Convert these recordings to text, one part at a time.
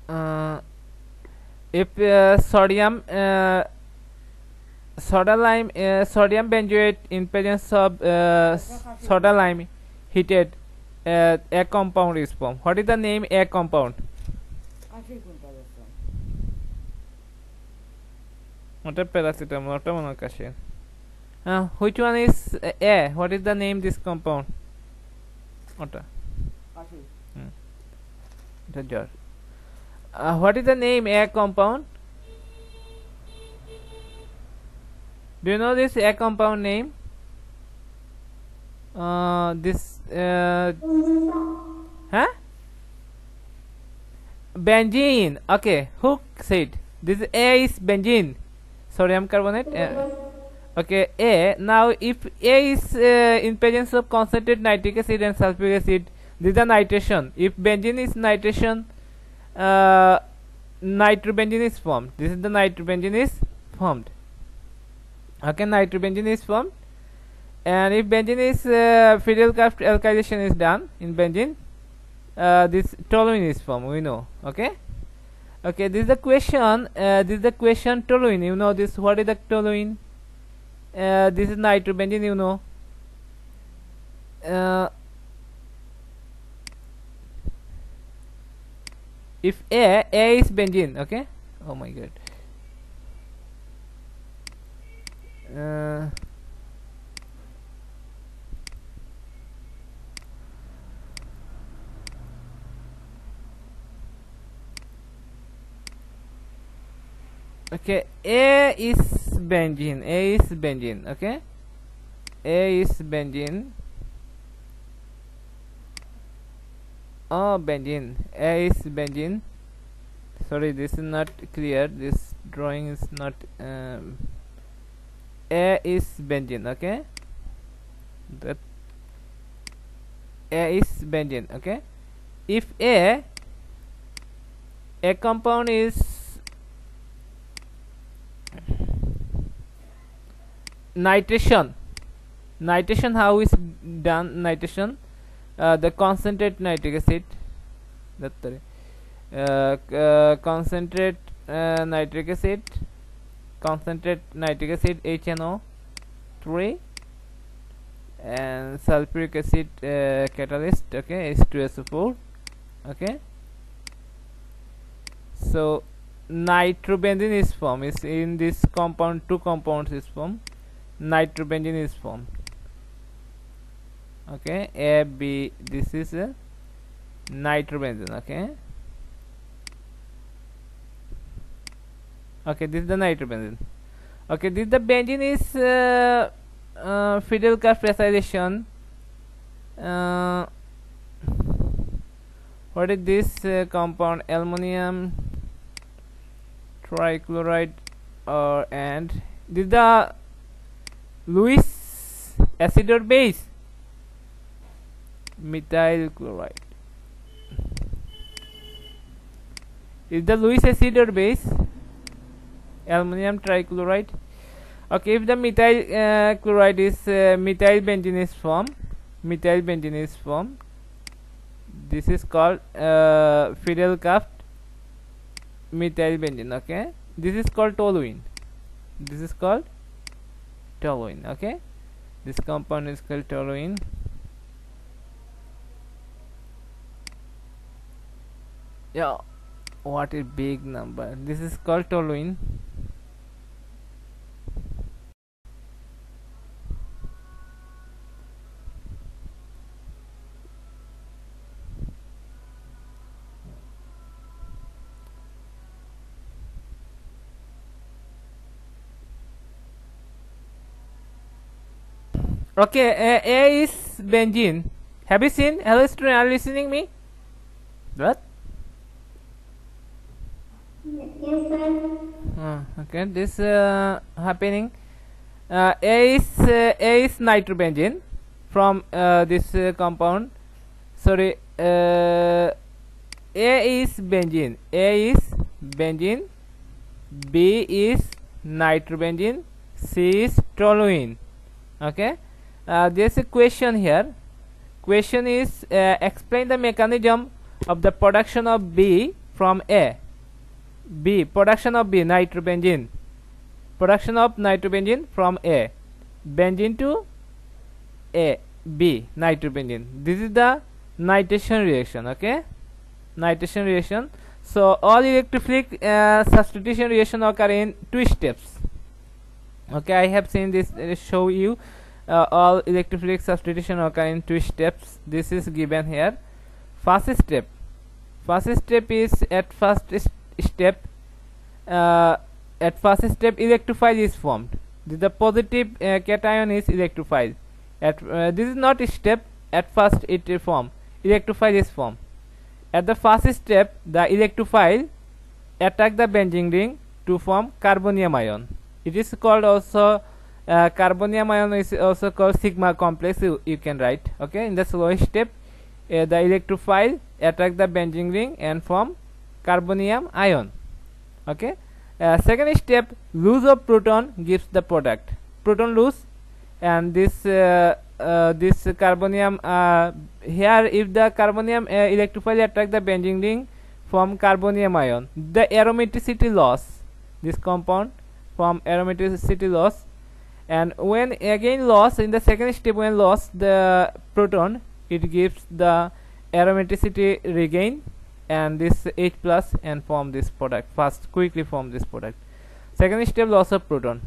uh, if sodium benzoate in presence of soda lime heated, a compound is formed. What is the name a compound? What a paracetamol, what a monocashin. Which one is A? What is the name this compound? What? What is the name A compound? Do you know this A compound name? This huh? Benzene. Okay, who said this? A is benzene, sodium carbonate. Okay, A. Now, if A is in presence of concentrated nitric acid and sulfuric acid, this is the nitration. If benzene is nitration, nitrobenzene is formed. This is the nitrobenzene is formed. Okay, nitrobenzene is formed. And if benzene is Friedel-Crafts alkylation is done in benzene, this toluene is formed. We know. Okay. Okay. This is the question. This is the question. Toluene. You know this. What is the toluene? This is nitrobenzene. You know. If A is benzene. Okay. Oh my god. Okay, A is benzene. A is benzene. Okay, A is benzene. Oh, benzene. A is benzene. Sorry, this is not clear. This drawing is not. A is benzene. Okay, that A is benzene. Okay, if A compound is nitration. Nitration, how is done nitration? The concentrate nitric acid, concentrate nitric acid, HNO3, and sulfuric acid catalyst. Okay, H2SO4. Okay, so nitrobenzene is formed. Is in this compound, two compounds is formed. Nitrobenzene is formed. Okay, A, B, this is a nitrobenzene. Okay, okay, this is the nitrobenzene. Okay, this the benzene is Friedel-Crafts pressurization. What is this compound? Aluminum trichloride, and this is the Lewis acid or base? Methyl chloride. Is the Lewis acid or base? Aluminum trichloride. Okay, if the methyl chloride is methyl benzene is formed. Methyl benzene is formed. This is called Friedel-Crafts methyl benzene. Okay, this is called toluene. This is called toluene. Okay, this compound is called toluene. Yeah, what a big number. This is called toluene. Okay, A is benzene. Have you seen? Hello student, are you listening me? What? Yes, sir. Okay, this happening. A is nitrobenzene from this compound. Sorry, A is benzene. A is benzene. B is nitrobenzene. C is toluene. Okay. There's a question here. Question is explain the mechanism of the production of B from A. B. Production of B, nitrobenzene. Production of nitrobenzene from A. Benzene to A, B, nitrobenzene. This is the nitration reaction. Okay, nitration reaction. So all electrophilic substitution reaction occur in 2 steps. Okay, I have seen this show you all electrophilic substitution occur in 2 steps. This is given here. First step is at first step. At first step, electrophile is formed. The positive cation is electrophile. At this is not a step. At first it form. Electrophile is formed. At the first step, the electrophile attack the benzene ring to form carbonium ion. It is called also carbonium ion is also called sigma complex. You can write. Okay, in the slowest step, the electrophile attack the benzene ring and form carbonium ion. Okay. Second step, loss of proton gives the product. Proton loss, and this carbonium here, if the carbonium electrophile attack the benzene ring, form carbonium ion. The aromaticity loss, this compound form aromaticity loss, and when again loss in the second step, when lost the proton, it gives the aromaticity regain, and this H plus and form this product. First quickly form this product. Second step, loss of proton.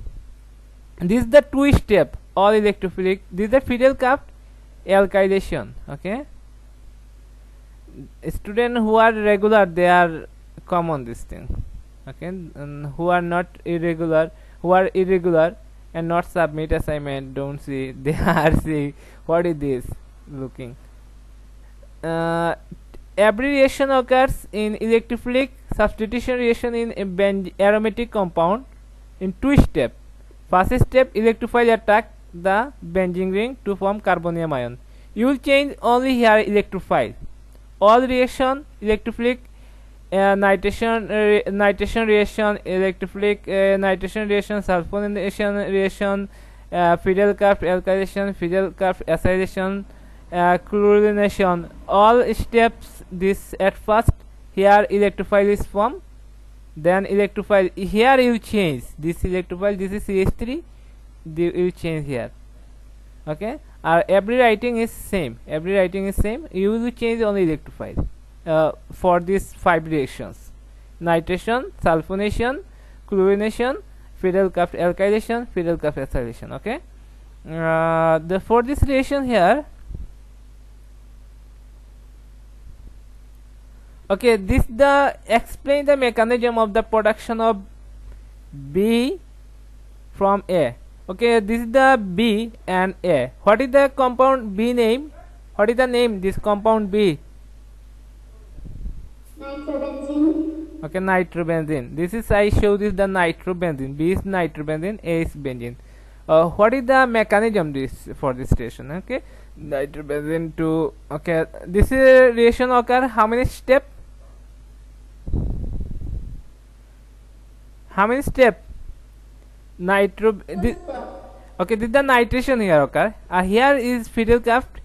This is the 2 step all electrophilic. This is the Fidelkraft alkylation. Okay, students who are regular, they are common this thing. Okay, and who are not irregular, who are irregular and not submit assignment, don't see, they are see what is this looking. Every reaction occurs in electrophilic substitution reaction in aromatic compound in 2 steps. First step, electrophile attack the benzene ring to form carbonium ion. You will change only here electrophile. All reaction, electrophilic nitration reaction, electrophilic nitration reaction, sulfonation reaction, Fidelkraft alkylation, Fidelkraft acylation, chlorination, all steps. This at first here electrophile is formed, then electrophile here you change this electrophile, this is CH3, you change here. Okay, every writing is same, you will change only electrophile for these 5 reactions: nitration, sulfonation, chlorination, Fidelkraft alkylation, Fidelkraft acylation. Okay, for this reaction here, okay, this the explain the mechanism of the production of B from A. Okay, this is the B and A. What is the compound B name? What is the name this compound B? Nitrobenzene. Okay, nitrobenzene. This is, I show this the nitrobenzene. B is nitrobenzene, A is benzene. What is the mechanism this for this reaction? Okay, nitrobenzene to, okay, this reaction occur how many step? How many step? Okay, this is the nitration here occur. Here is Fidelkraft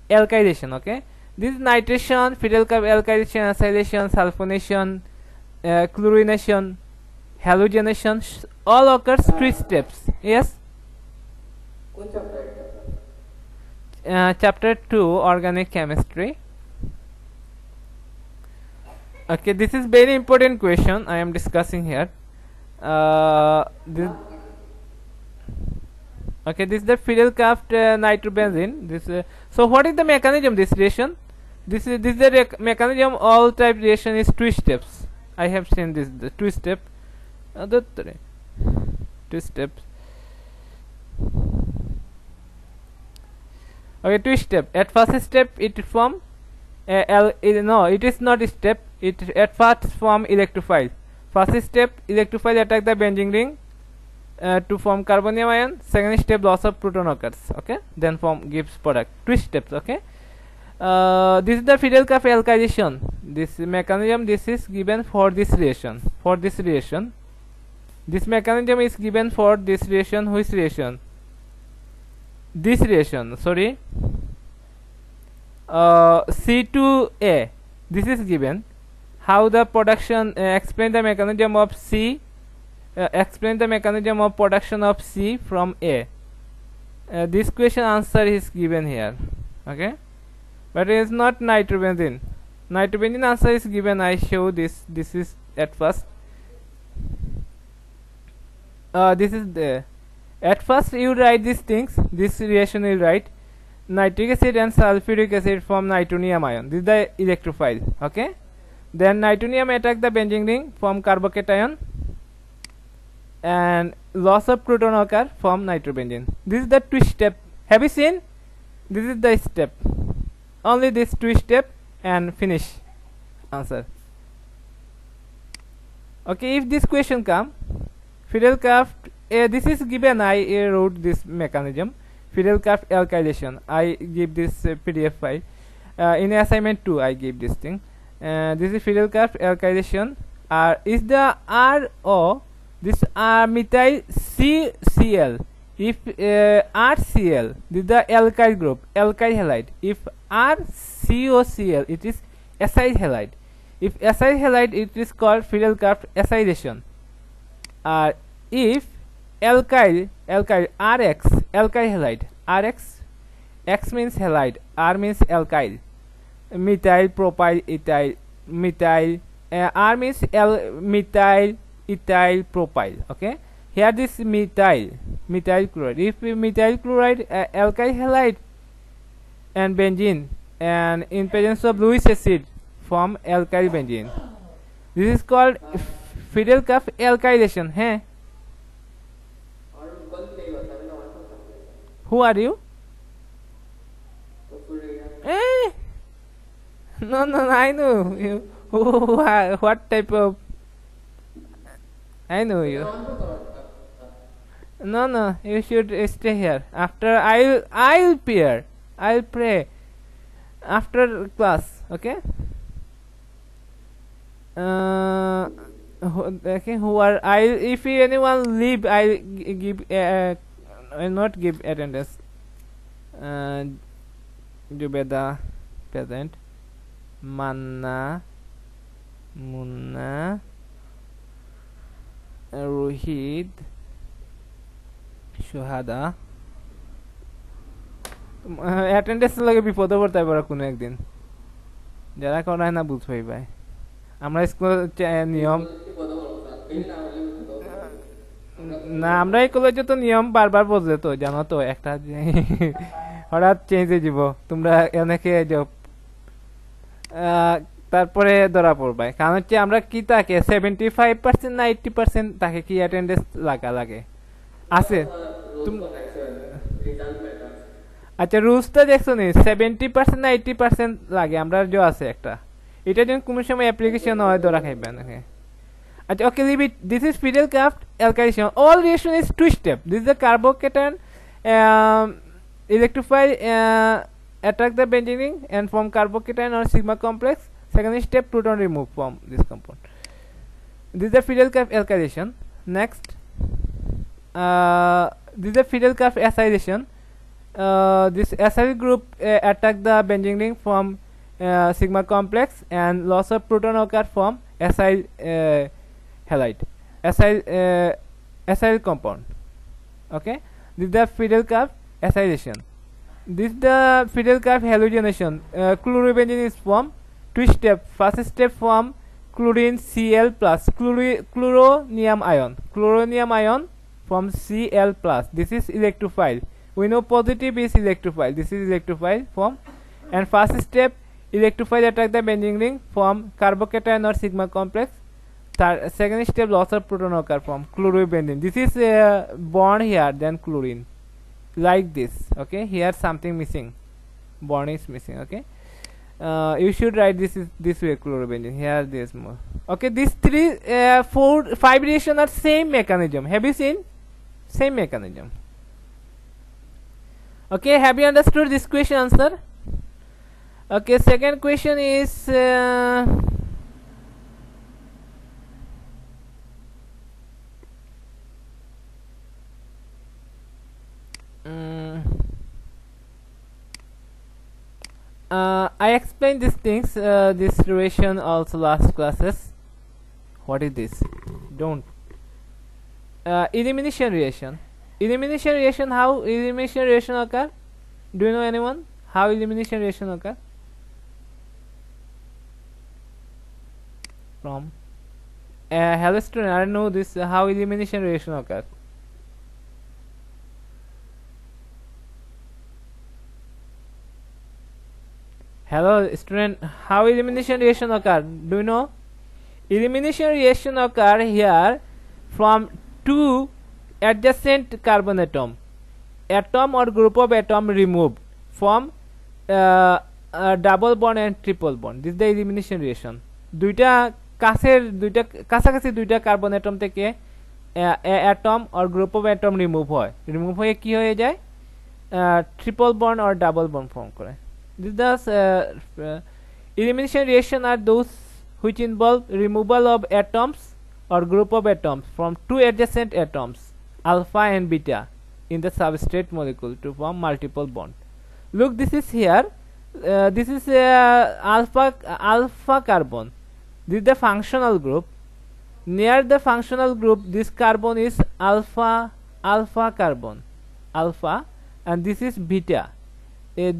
alkylation. Okay, this is nitration, Fidelkraft alkylation, acylation, sulfonation, chlorination, halogenation, all occurs 3 steps. Yes. Chapter 2, organic chemistry. Okay, this is very important question I am discussing here. Okay, this is the Fidelkraft nitrobenzene. This so what is the mechanism this reaction? This is the mechanism. All type reaction is 2 steps. I have seen this the 2 step. 2 steps. Okay, 2 step. At first step it form no, it is not a step. It at first form electrophile. First step, electrophile attack the benzene ring to form carbonium ion. Second step, loss of proton occurs. Okay, then form gives product. 2 steps. Okay, this is the Fidelkraft alkylation. This mechanism, this is given for this reaction. This mechanism is given for this reaction. Which reaction? This reaction. Sorry, C2A. This is given. how the production explain the mechanism of C explain the mechanism of production of C from A. This question answer is given here, okay, but it is not nitrobenzene. Nitrobenzene answer is given. I show this. This is at first. This is the at first you write these things. This reaction you write nitric acid and sulfuric acid form nitronium ion. This is the electrophile, okay. Then nitronium attack the benzene ring, form carbocation, and loss of proton occur, form nitrobenzene. This is the twist step. Have you seen? This is the step. Only this twist step and finish answer. Okay, if this question come, Fidelkraft, this is given. I wrote this mechanism. Fidelkraft alkylation. I give this PDF file. In assignment 2, I give this thing. This is Fidelkraft alkylation. Is the RO this methyl CCl? If RCl, this is the alkyl group, alkyl halide. If RCOCl, it is acyl halide. If acyl halide, it is called Fidelkraft acylation. If alkyl RX, alkyl halide, RX, X means halide, R means alkyl, methyl propyl ethyl, methyl, R means methyl ethyl propyl, okay. Here this methyl chloride. If methyl chloride, alkyl halide and benzene, and in presence of Lewis acid form alkyl benzene. This is called Fidelkraft alkylation. Hey, who are you? Eh? No, I know you. What type of? I know you. No, you should stay here. After I'll pray after class, okay. Okay, who are I? If anyone leave, I'll give. I'll not give attendance. Jubeda present. Manna, Munna, Rohit, Shohada. Attendance লাগে বিপদে পড়তে পারে কোনো একদিন, যারা করায় না বুঝবেই ভাই। আমরা স্কুল নিয়ম না, আমরা এই কলেজে তো নিয়ম বারবার বদলে তো, জানো তো, একটা হঠাৎ চেঞ্জ হয়ে যাব, তোমরা অনেকে তারপরে ধরা পড়বে। কারণ হচ্ছে আমরা কি তাকে 75% না 80% তাকে কি অ্যাটেন্ডেন্স লাগে আছে। আচ্ছা, রুলসটা দেখছো নি, 70% না 80% লাগে আমরা যে আছে একটা, এটা যেন কোনো সময় অ্যাপ্লিকেশন হয় ধরা খাইবে না। আচ্ছা, okay, leave it. This is Fidelkraft alkylation. All reaction is two step. This is the carbocation electrophile attack the benzene ring and form carbocation or sigma complex. Second step, proton remove from this compound. This is the Fidelkraft alkylation. Next, this is the Fidelkraft acylation. This acyl group attack the benzene ring from sigma complex and loss of proton occur from acyl halide, acyl compound, okay. This is the Fidelkraft acylation. This is the Fidelkraft halogenation. Chlorobenzene is formed. Two step. First step form chlorine Cl plus, chloronium ion from Cl plus. This is electrophile. We know positive is electrophile. This is electrophile form. And first step, electrophile attack the benzene ring from carbocation or sigma complex. Second step, loss of proton occur from chlorobenzene. This is bond here, then chlorine, like this, okay. Here something missing, bond is missing, okay. You should write this way, chlorobenzene. Here there's more, okay. These 3 4 5 reaction are same mechanism. Have you seen? Same mechanism, okay. Have you understood this question answer? Okay, second question is I explained these things, this reation also last classes. What is this? Don't. Elimination reaction. Elimination reaction. How elimination reaction occur? Do you know anyone? How elimination reaction occur? From hello student, I know this. How elimination reaction occur? Hello student, how elimination reaction occur? Do you know? Elimination reaction occur here from two adjacent carbon atom or group of atom removed from double bond and triple bond. This is the elimination reaction. কাছাকাছি দুইটা carbon atom থেকে atom or group of atom remove হয়ে কি হয়ে যায় triple bond or double bond form করে. Thus elimination reaction are those which involve removal of atoms or group of atoms from two adjacent atoms alpha and beta in the substrate molecule to form multiple bond. Look, this is here. This is alpha carbon. This is the functional group. Near the functional group, this carbon is alpha carbon, alpha, and this is beta.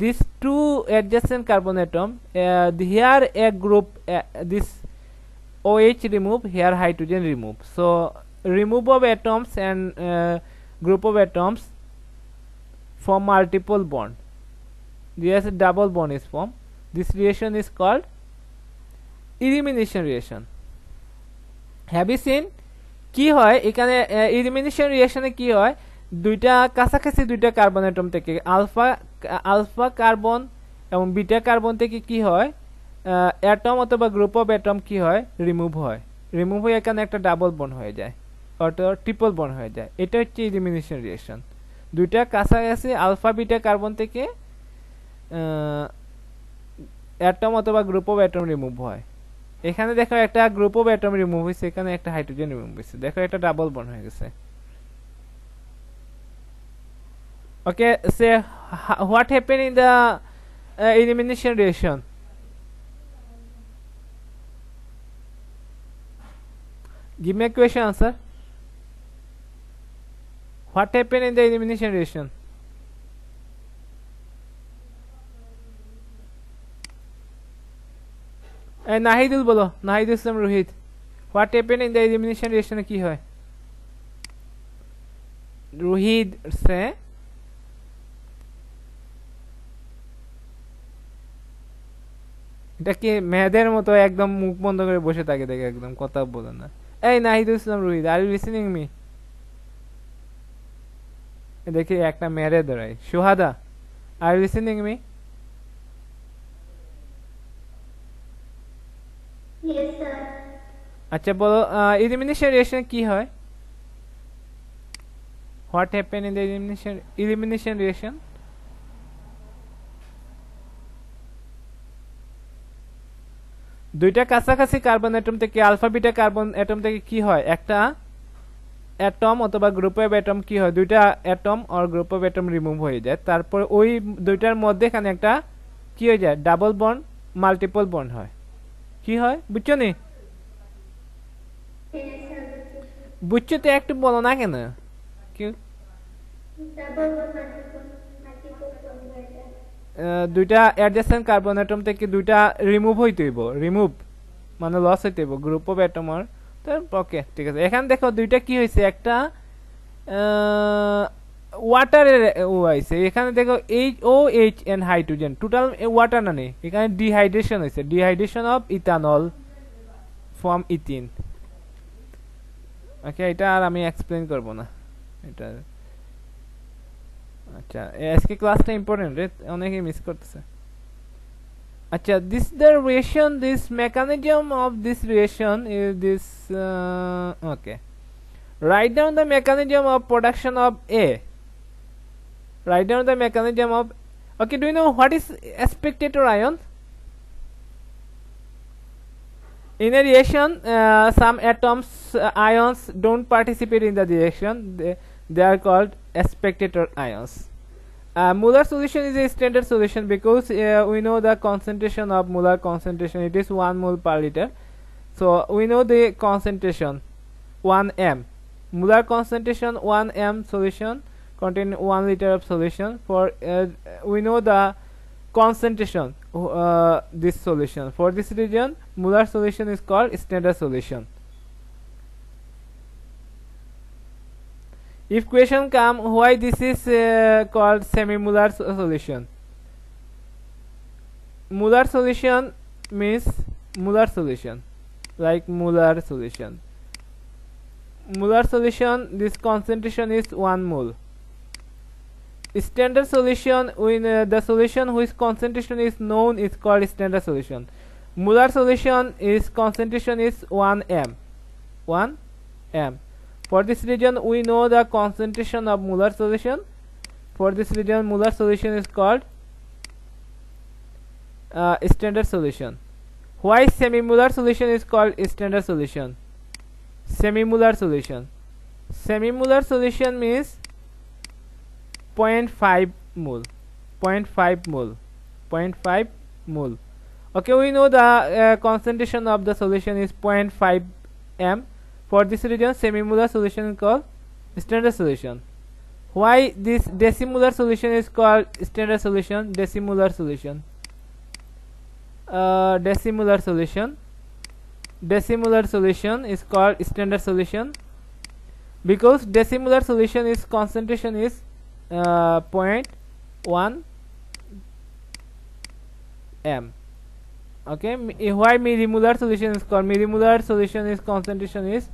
These two adjacent carbon atom, here a group, this OH remove, here hydrogen remove. So remove of atoms and group of atoms form multiple bond. Yes, a double bond is formed. This reaction is called elimination reaction. Have you seen কি হয় এখানে elimination reaction এ কি হয় দুইটা কাছাকাছি দুইটা carbon atom থেকে alpha carbon এবং বিটা কার্বন থেকে কি হয় অ্যাটম অথবা গ্রুপ অফ অ্যাটম কি হয় রিমুভ হয়ে এখানে একটা ডাবল বন্ড হয়ে যায় অথবা ট্রিপল বন্ড হয়ে যায় এটা হচ্ছে elimination reaction দুইটা কাছাকাছি আলফা বিটা কার্বন থেকে অ্যাটম অথবা গ্রুপ অফ অ্যাটম রিমুভ হয় এখানে দেখো একটা গ্রুপ অফ অ্যাটম রিমুভ হইছে এখানে একটা হাইড্রোজেন রিমুভ হইছে দেখো এটা ডাবল বন্ড হয়ে গেছে okay say what happened in the elimination reaction give me a question answer what happened in the elimination reaction Nahidul বলো Nahidul Islam Rohit what happen in the elimination রিঅ্যাকশনে কি হয় রোহিত সে এটা কি মেয়েদের মতো একদম মুখ বন্ধ করে বসে থাকে দেখে একদম কথা বলে না এই Nahidul Islam Rohit are you listening me দেখি একটা মেরে ধরাই Suhada are you listening me Yes, sir. আচ্ছা বলো elimination reaction কি হয় what happen in the elimination reaction দুইটা কাছাকাছি কার্বন অ্যাটম থেকে আলফা বিটা কার্বন অ্যাটম থেকে কি হয় একটা অ্যাটম অথবা গ্রুপ অফ অ্যাটম কি হয় দুইটা অ্যাটম আর গ্রুপ অফ অ্যাটম রিমুভ হয়ে যায় তারপর ওই দুইটার মধ্যে এখানে একটা কি হয়ে যায় ডাবল বন্ড মাল্টিপল বন্ড হয় কি হয় বুঝছো নি বুঝছো তো একটু বলো না কেন কি দুইটা অ্যাডজেসেন্ট কার্বন অ্যাটম থেকে দুইটা রিমুভ হইতে হইব রিমুভ মানে লস হইতে হইব গ্রুপ অফ অ্যাটমের তো ওকে ঠিক আছে এখানে দেখো দুইটা কি হইছে একটা ওয়াটারের ও আইছে এখানে দেখো OH and hydrogen total water না নেই এখানে ডিহাইড্রেশন হইছে dehydration of ethanol from ethene okay এটা আর আমি এক্সপ্লেইন করব না এটা আচ্ছা আজকে ক্লাসটা ইম্পর্টেন্ট রে অনেকে মিস করতেছে আচ্ছা this the reaction this mechanism of this reaction is this okay write down the mechanism of production of A write down the mechanism of okay do you know what is spectator ion in a reaction some atoms ions don't participate in the reaction they are called spectator ions Molar solution is a standard solution because we know the concentration of molar concentration. It is 1 mole per liter. So we know the concentration 1 m. Molar concentration 1 m solution contain 1 liter of solution. For we know the concentration this solution. For this region, molar solution is called standard solution. If question come, why this is called semi-molar solution? Molar solution means molar solution, like molar solution. Molar solution, this concentration is 1 mole. Standard solution, when the solution whose concentration is known is called standard solution. Molar solution is concentration is 1 m. 1 m. For this region, we know the concentration of molar solution. For this region, molar solution is called standard solution. Why semi-molar solution is called standard solution? Semi-molar solution. Semi-molar solution means 0.5 mole. 0.5 mole. 0.5 mole. Okay, we know the concentration of the solution is 0.5 m. For this region, semi-molar solution is called standard solution. Why this decimolar solution is called standard solution? Decimolar solution. Decimolar solution. Decimolar solution is called standard solution because decimolar solution is concentration is 0.1 m. Okay, why millimolar solution is called? Millimolar solution is concentration is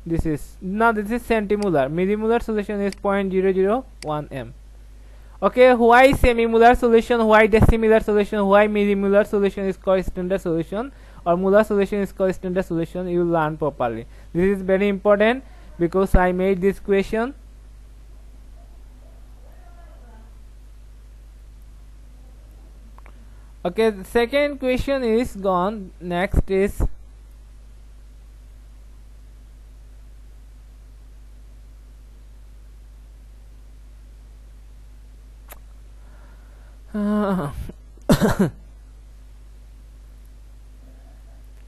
this is centimolar. Millimolar solution is 0.001 m. Okay, why semi-molar solution? Why decimolar solution? Why millimolar solution is called standard solution or molar solution is called standard solution? You will learn properly. This is very important because I made this question. Okay, the second question is gone. Next is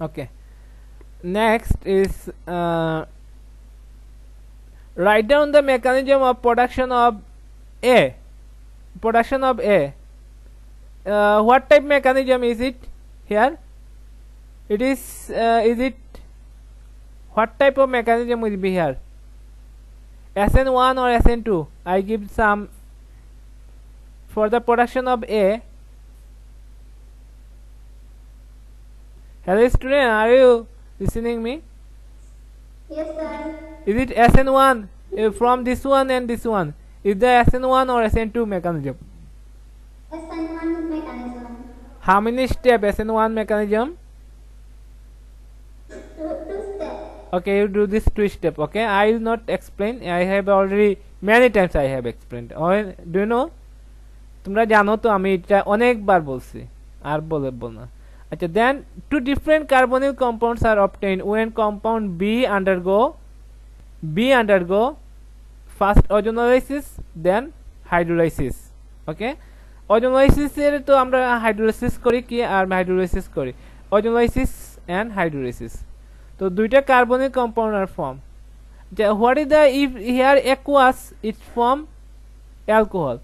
okay. Next is write down the mechanism of production of A. Production of A. What type mechanism is it here? It is it what type of mechanism will be here? SN1 or SN2? I give some for the production of A. Hello student, are you listening me? Yes, sir. Is it SN1 from this one and this one? Is the SN1 or SN2 mechanism? SN1 mechanism. How many steps SN1 mechanism? Two steps. Okay, you do this 2 step. Okay, I will not explain. I have already many times I have explained. Or do you know? তোমরা জানো তো আমি এটা অনেকবার বলছি আর বলবো না আচ্ছা then two different carbonyl compounds are obtained when compound B undergo first ozonolysis then hydrolysis. Okay, ozonolysis এর তো আমরা hydrolysis করি কি আর hydrolysis করি ozonolysis and hydrolysis. তো দুইটা carbonyl compound are formed. What is the if here aqueous it form alcohol.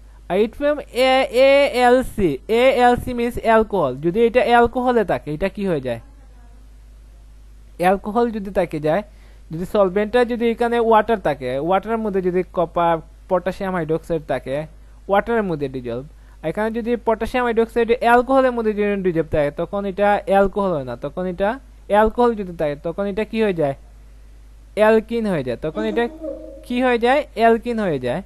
It from ALC. ALC means alcohol. যদি এটা অ্যালকোহলে থাকে এটা কি হয়ে যায়? অ্যালকোহল যদি থাকে যায় যদি সলভেন্টটা যদি এখানে ওয়াটার থাকে ওয়াটারের মধ্যে যদি কপার পটাশিয়াম হাইড্রোক্সাইড থাকে ওয়াটারের মধ্যে ডিজলভ এখানে যদি পটাশিয়াম হাইড্রোক্সাইড অ্যালকোহলের মধ্যে যদি ডিজলভ থাকে তখন এটা অ্যালকোহল হয় না তখন এটা অ্যালকোহল যদি থাকে তখন এটা কি হয়ে যায়? অ্যালকিন হয়ে যায়। তখন এটা কি হয়ে যায়? অ্যালকিন হয়ে যায়।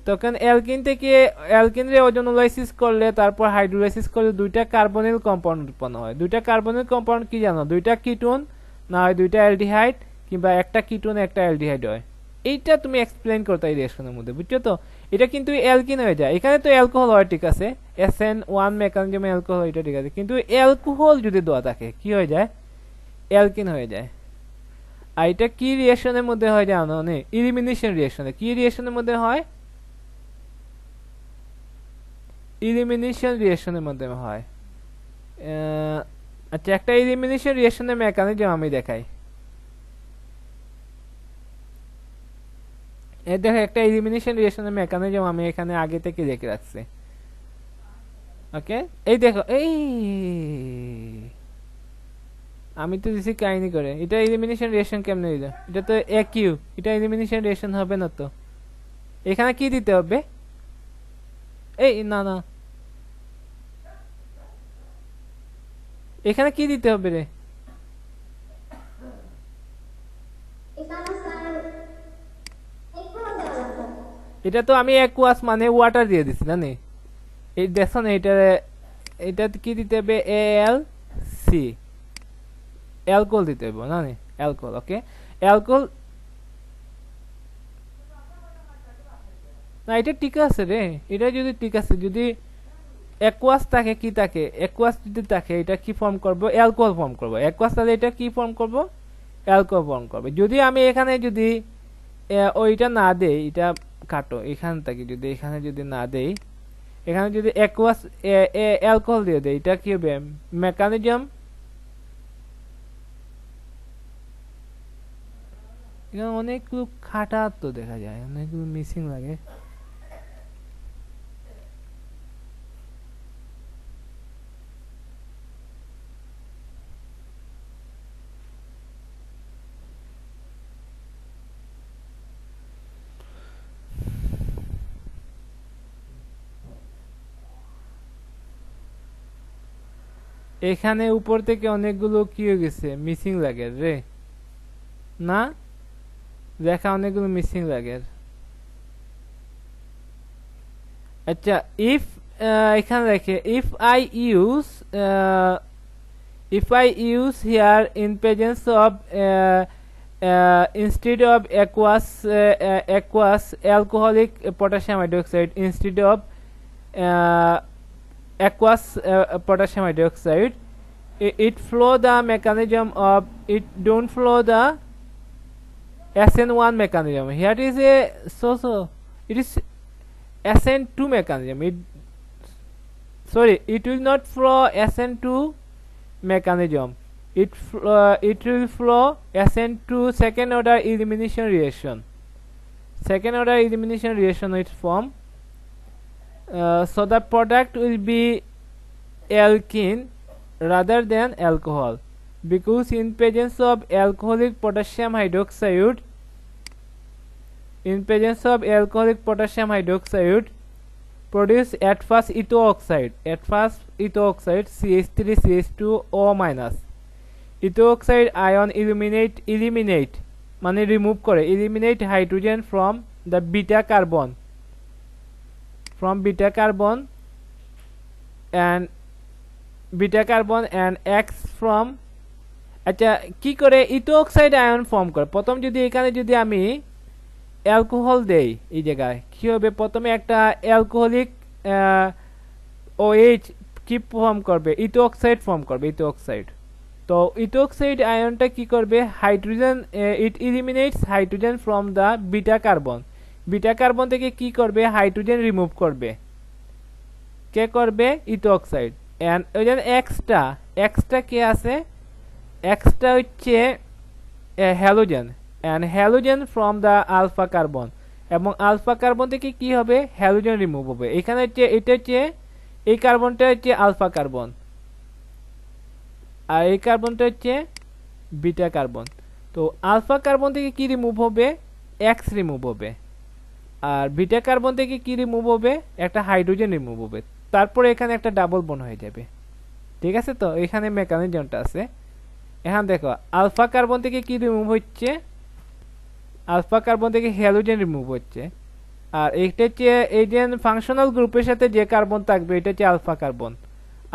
তখন অ্যালকিন থেকে অ্যালকিনরে ওজোনোলাইসিস করলে তারপর হাইড্রোলাইসিস করলে দুইটা কার্বনিল কম্পাউন্ড উৎপন্ন হয়। দুইটা কার্বনিল কম্পাউন্ড কি জানো? দুইটা কিটোন না হয় দুইটা অ্যালডিহাইড কিংবা একটা কিটোন একটা অ্যালডিহাইড হয়। এইটা তুমি এক্সপ্লেইন করতে এই রিঅ্যাকশনের মধ্যে বুঝছো তো? এটা কিন্তু অ্যালকিন হয়ে যায়। এখানে তো অ্যালকোহল হয় ঠিক আছে SN1 মেকানিজমে অ্যালকোহল এটা ঠিক আছে কিন্তু অ্যালকোহল যদি দেওয়া থাকে কি হয়ে যায়? অ্যালকিন হয়ে যায়। আর এটা কি রিঅ্যাকশনের মধ্যে হয় জানো? এলিমিনেশন রিঅ্যাকশনে। কি রিঅ্যাকশনের মধ্যে হয়? ইলিমিনেশন রিঅ্যাকশনের মাধ্যমে হয়। আচ্ছা, একটা ইলিমিনেশন রিঅ্যাকশনের মেকানিজম আমি দেখাই। এই দেখো, একটা এলিমিনেশন রিঅ্যাকশনের মেকানিজম আমি এখানে আগে থেকে দেখে রাখছি। ওকে, এই দেখো, এই আমি তো দিছি কাহিনী করে। এটা এলিমিনেশন রিঅ্যাকশন কেমনে দিল? এটা তো একইউ, এটা এলিমিনেশন রিঅ্যাকশন হবে না তো। এখানে কি দিতে হবে? এই না না, এখানে কি দিতে হবে রে? এখানে স্যার একটু দেওয়া আছে। এটা তো আমি অ্যাকুয়াস মানে ওয়াটার দিয়ে দিছি না নে। এই দেখো না, এটা কি দিতে হবে? এল সি, অ্যালকোহল দিতে হবে না নে, অ্যালকোহল। ওকে, অ্যালকোহল না, এটা ঠিক আছে রে। এটা যদি ঠিক আছে, যদি অ্যাকুয়াস থাকে, কি থাকে? অ্যাকুয়াস যদি থাকে, এটা কি ফর্ম করব? অ্যালকোহল ফর্ম করব। অ্যাকুয়াস তাহলে এটা কি ফর্ম করব? অ্যালকোহল ফর্ম করবে। যদি আমি এখানে যদি ওইটা না দেই, এটা কাটো এখান থেকে, যদি এখানে যদি না দেই, এখানে যদি অ্যাকুয়াস অ্যালকোহল দিয়ে দেই, এটা কি হবে? মেকানিজম এখানে অনেকগুলো খাটা তো দেখা যায়, অনেকগুলো মিসিং লাগে। এখানে উপর থেকে অনেকগুলো কি হয়ে গেছে, মিসিং লাগে রে না, দেখা অনেকগুলো মিসিং লাগে। আচ্ছা, ইফ এখানে দেখে if I use here in presence of instead of aqueous alcoholic potassium hydroxide, instead of aqueous potassium hydroxide, it flow the mechanism of, it don't flow the SN1 mechanism. Here is a it is SN2 mechanism. It will not flow SN2 mechanism. It will flow SN2 second order elimination reaction. Second order elimination reaction will form. So the product will be alkene rather than alcohol, because in presence of alcoholic potassium hydroxide, produce at first etho oxide, CH3CH2O minus. Etho oxide ion eliminate মানে remove করে, eliminate hydrogen from the beta carbon and X from, আচ্ছা কি করে ইথো oxide ion form করে? প্রথম যদি এখানে যদি আমি অ্যালকোহল দেই, এই জায়গায় কি হবে? প্রথমে একটা অ্যালকোহলিক OH কি ফর্ম করবে? ইথো অক্সাইড ফর্ম করবে, ইথো অক্সাইড। তো ইথো অক্সাইড আয়নটা কি করবে? Hydrogen, it eliminates hydrogen from the beta carbon থেকে কি করবে? হাইড্রোজেন রিমুভ করবে। কে করবে? ইথো অক্সাইড। এন্ড ওই যে এক্সটা কে আছে? এক্সটা হচ্ছে halogen, and halogen from the alpha carbon, এবং আলফা কার্বন থেকে কি হবে? হ্যালোজেন রিমুভ হবে। এখানে হচ্ছে এটা হচ্ছে, এই কার্বনটা হচ্ছে আলফা কার্বন, আর এই কার্বনটা হচ্ছে বিটা কার্বন। তো আলফা কার্বন থেকে কি রিমুভ হবে? এক্স রিমুভ হবে। আর বিটা কার্বন থেকে কি রিমুভ হবে? একটা হাইড্রোজেন রিমুভ হবে। তারপরে এখানে একটা ডাবল বন্ড হয়ে যাবে। ঠিক আছে, তো এখানে মেকানিজমটা আছে। এখন দেখো, আলফা কার্বন থেকে কি রিমুভ হচ্ছে? আলফা কার্বন থেকে হ্যালোজেন রিমুভ হচ্ছে। আর এটা হচ্ছে এই যে ফাংশনাল গ্রুপের সাথে যে কার্বন থাকবে, এটা হচ্ছে আলফা কার্বন।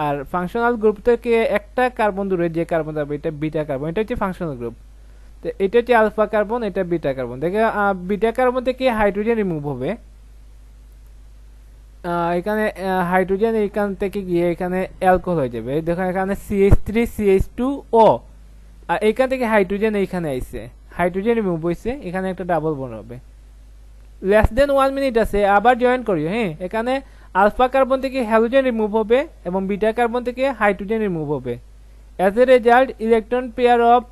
আর ফাংশনাল গ্রুপ থেকে একটা কার্বন দূরে যে কার্বন থাকবে, এটা বিটা কার্বন। এটা হচ্ছে ফাংশনাল গ্রুপ। তো এটা হচ্ছে আলফা কার্বন, এটা বিটা কার্বন। দেখে বিটা কার্বন থেকে হাইড্রোজেন রিমুভ হবে। এখানে হাইড্রোজেন এখান থেকে গিয়ে এখানে অ্যালকোহল হয়ে যাবে। দেখো এখানে CH3CH2O, আর এখান থেকে হাইড্রোজেন এইখানে আইছে, হাইড্রোজেন রিমুভ হয়েছে, এখানে একটা ডাবল বন্ড হবে। লেস দেন 1 মিনিট আছে, আবার জয়েন করিও। হ্যাঁ, এখানে আলফা কার্বন থেকে হ্যালোজেন রিমুভ হবে এবং বিটা কার্বন থেকে হাইড্রোজেন রিমুভ হবে। As a result electron pair of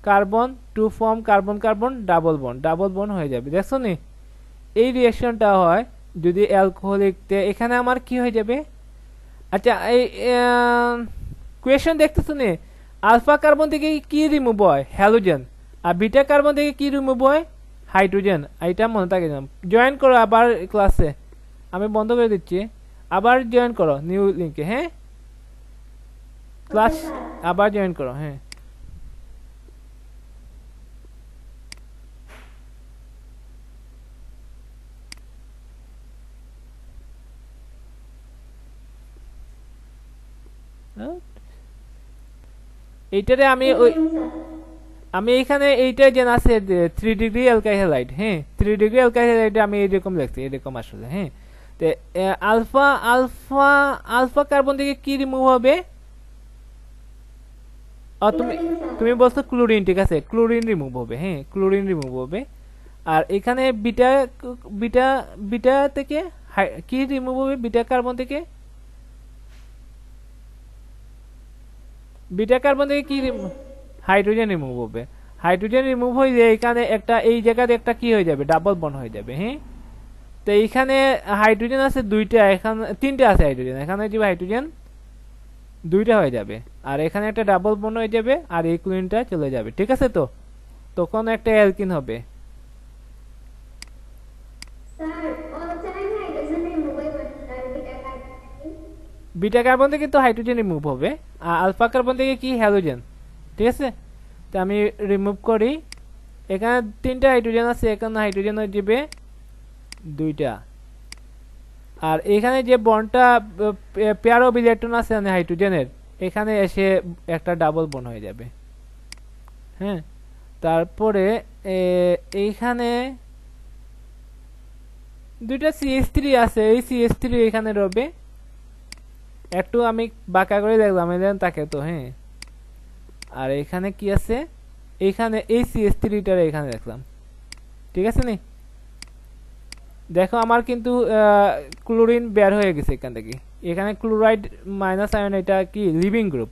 carbon to form carbon carbon double bond হয়ে যাবে। দেখছো নি এই রিঅ্যাকশনটা হয় যদি অ্যালকোহলিকতে। এখানে আমার কি হয়ে যাবে? আচ্ছা এই কোয়েশ্চন দেখতেছো নি, আলফা কার্বন থেকে কি রিমুভ হয়? হ্যালোজেন। আর বিটা কার্বন থেকে কি রিমুভ হয়? হাইড্রোজেন। এটা মনে থাকে না। জয়েন করো আবার ক্লাসে, আমি বন্ধ করে দিচ্ছি, আবার জয়েন করো নিউ লিঙ্কে। হ্যাঁ ক্লাস আবার জয়েন করো। হ্যাঁ এইটারে আমি এখানে এইটা যেন আছে 3 ডিগ্রি অ্যালকাইল হ্যালাইড। হ্যাঁ 3 ডিগ্রি অ্যালকাইল হ্যালাইড আমি এরকম লিখছি, এরকম আসলে। হ্যাঁ তো আলফা আলফা আলফা কার্বন থেকে কি রিমুভ হবে? তুমি বলছো ক্লোরিন, ঠিক আছে, ক্লোরিন রিমুভ হবে। হ্যাঁ ক্লোরিন রিমুভ হবে। আর এখানে বিটা বিটা বিটা থেকে কি রিমুভ হবে? বিটা কার্বন থেকে বিটা কার্বন থেকে কি হাইড্রোজেন রিমুভ হবে। হাইড্রোজেন রিমুভ হয়ে যায় এখানে একটা, এই জায়গাতে একটা কি হয়ে যাবে? ডাবল বন্ড হয়ে যাবে। হ্যাঁ তো এইখানে হাইড্রোজেন আছে দুইটা, এখানে তিনটা আছে হাইড্রোজেন, এখানে যে হাইড্রোজেন দুইটা হয়ে যাবে। আর এখানে একটা ডাবল বন্ড হয়ে যাবে আর এই ক্লোরিনটা চলে যাবে। ঠিক আছে, তো তখন একটা অ্যালকিন হবে। বিটা কার্বন থেকে তো হাইড্রোজেন রিমুভ হবে আর আলফা কার্বন থেকে কি? হ্যালোজেন। ঠিক আছে, তো আমি রিমুভ করি। এখানে তিনটা হাইড্রোজেন আছে, এখানে হাইড্রোজেন হয়ে যাবে দুইটা। আর এখানে যে বন্ডটা পেয়ার অফ ইলেকট্রন আছে হাইড্রোজেনের, এখানে এসে একটা ডাবল বন্ড হয়ে যাবে। হ্যাঁ তারপরে এইখানে দুইটা CH3 আছে, এই CH3 এখানে রবে। একটু আমি বাঁকা করে দেখলাম তাকে তো। হ্যাঁ আর এখানে কি আছে? এইখানে এই CH3টার এখানে দেখলাম। ঠিক আছে নি, দেখো আমার কিন্তু ক্লোরিন বের হয়ে গেছে এখান থেকে। এখানে ক্লোরাইড মাইনাস আয়ন, এটা কি লিভিং গ্রুপ।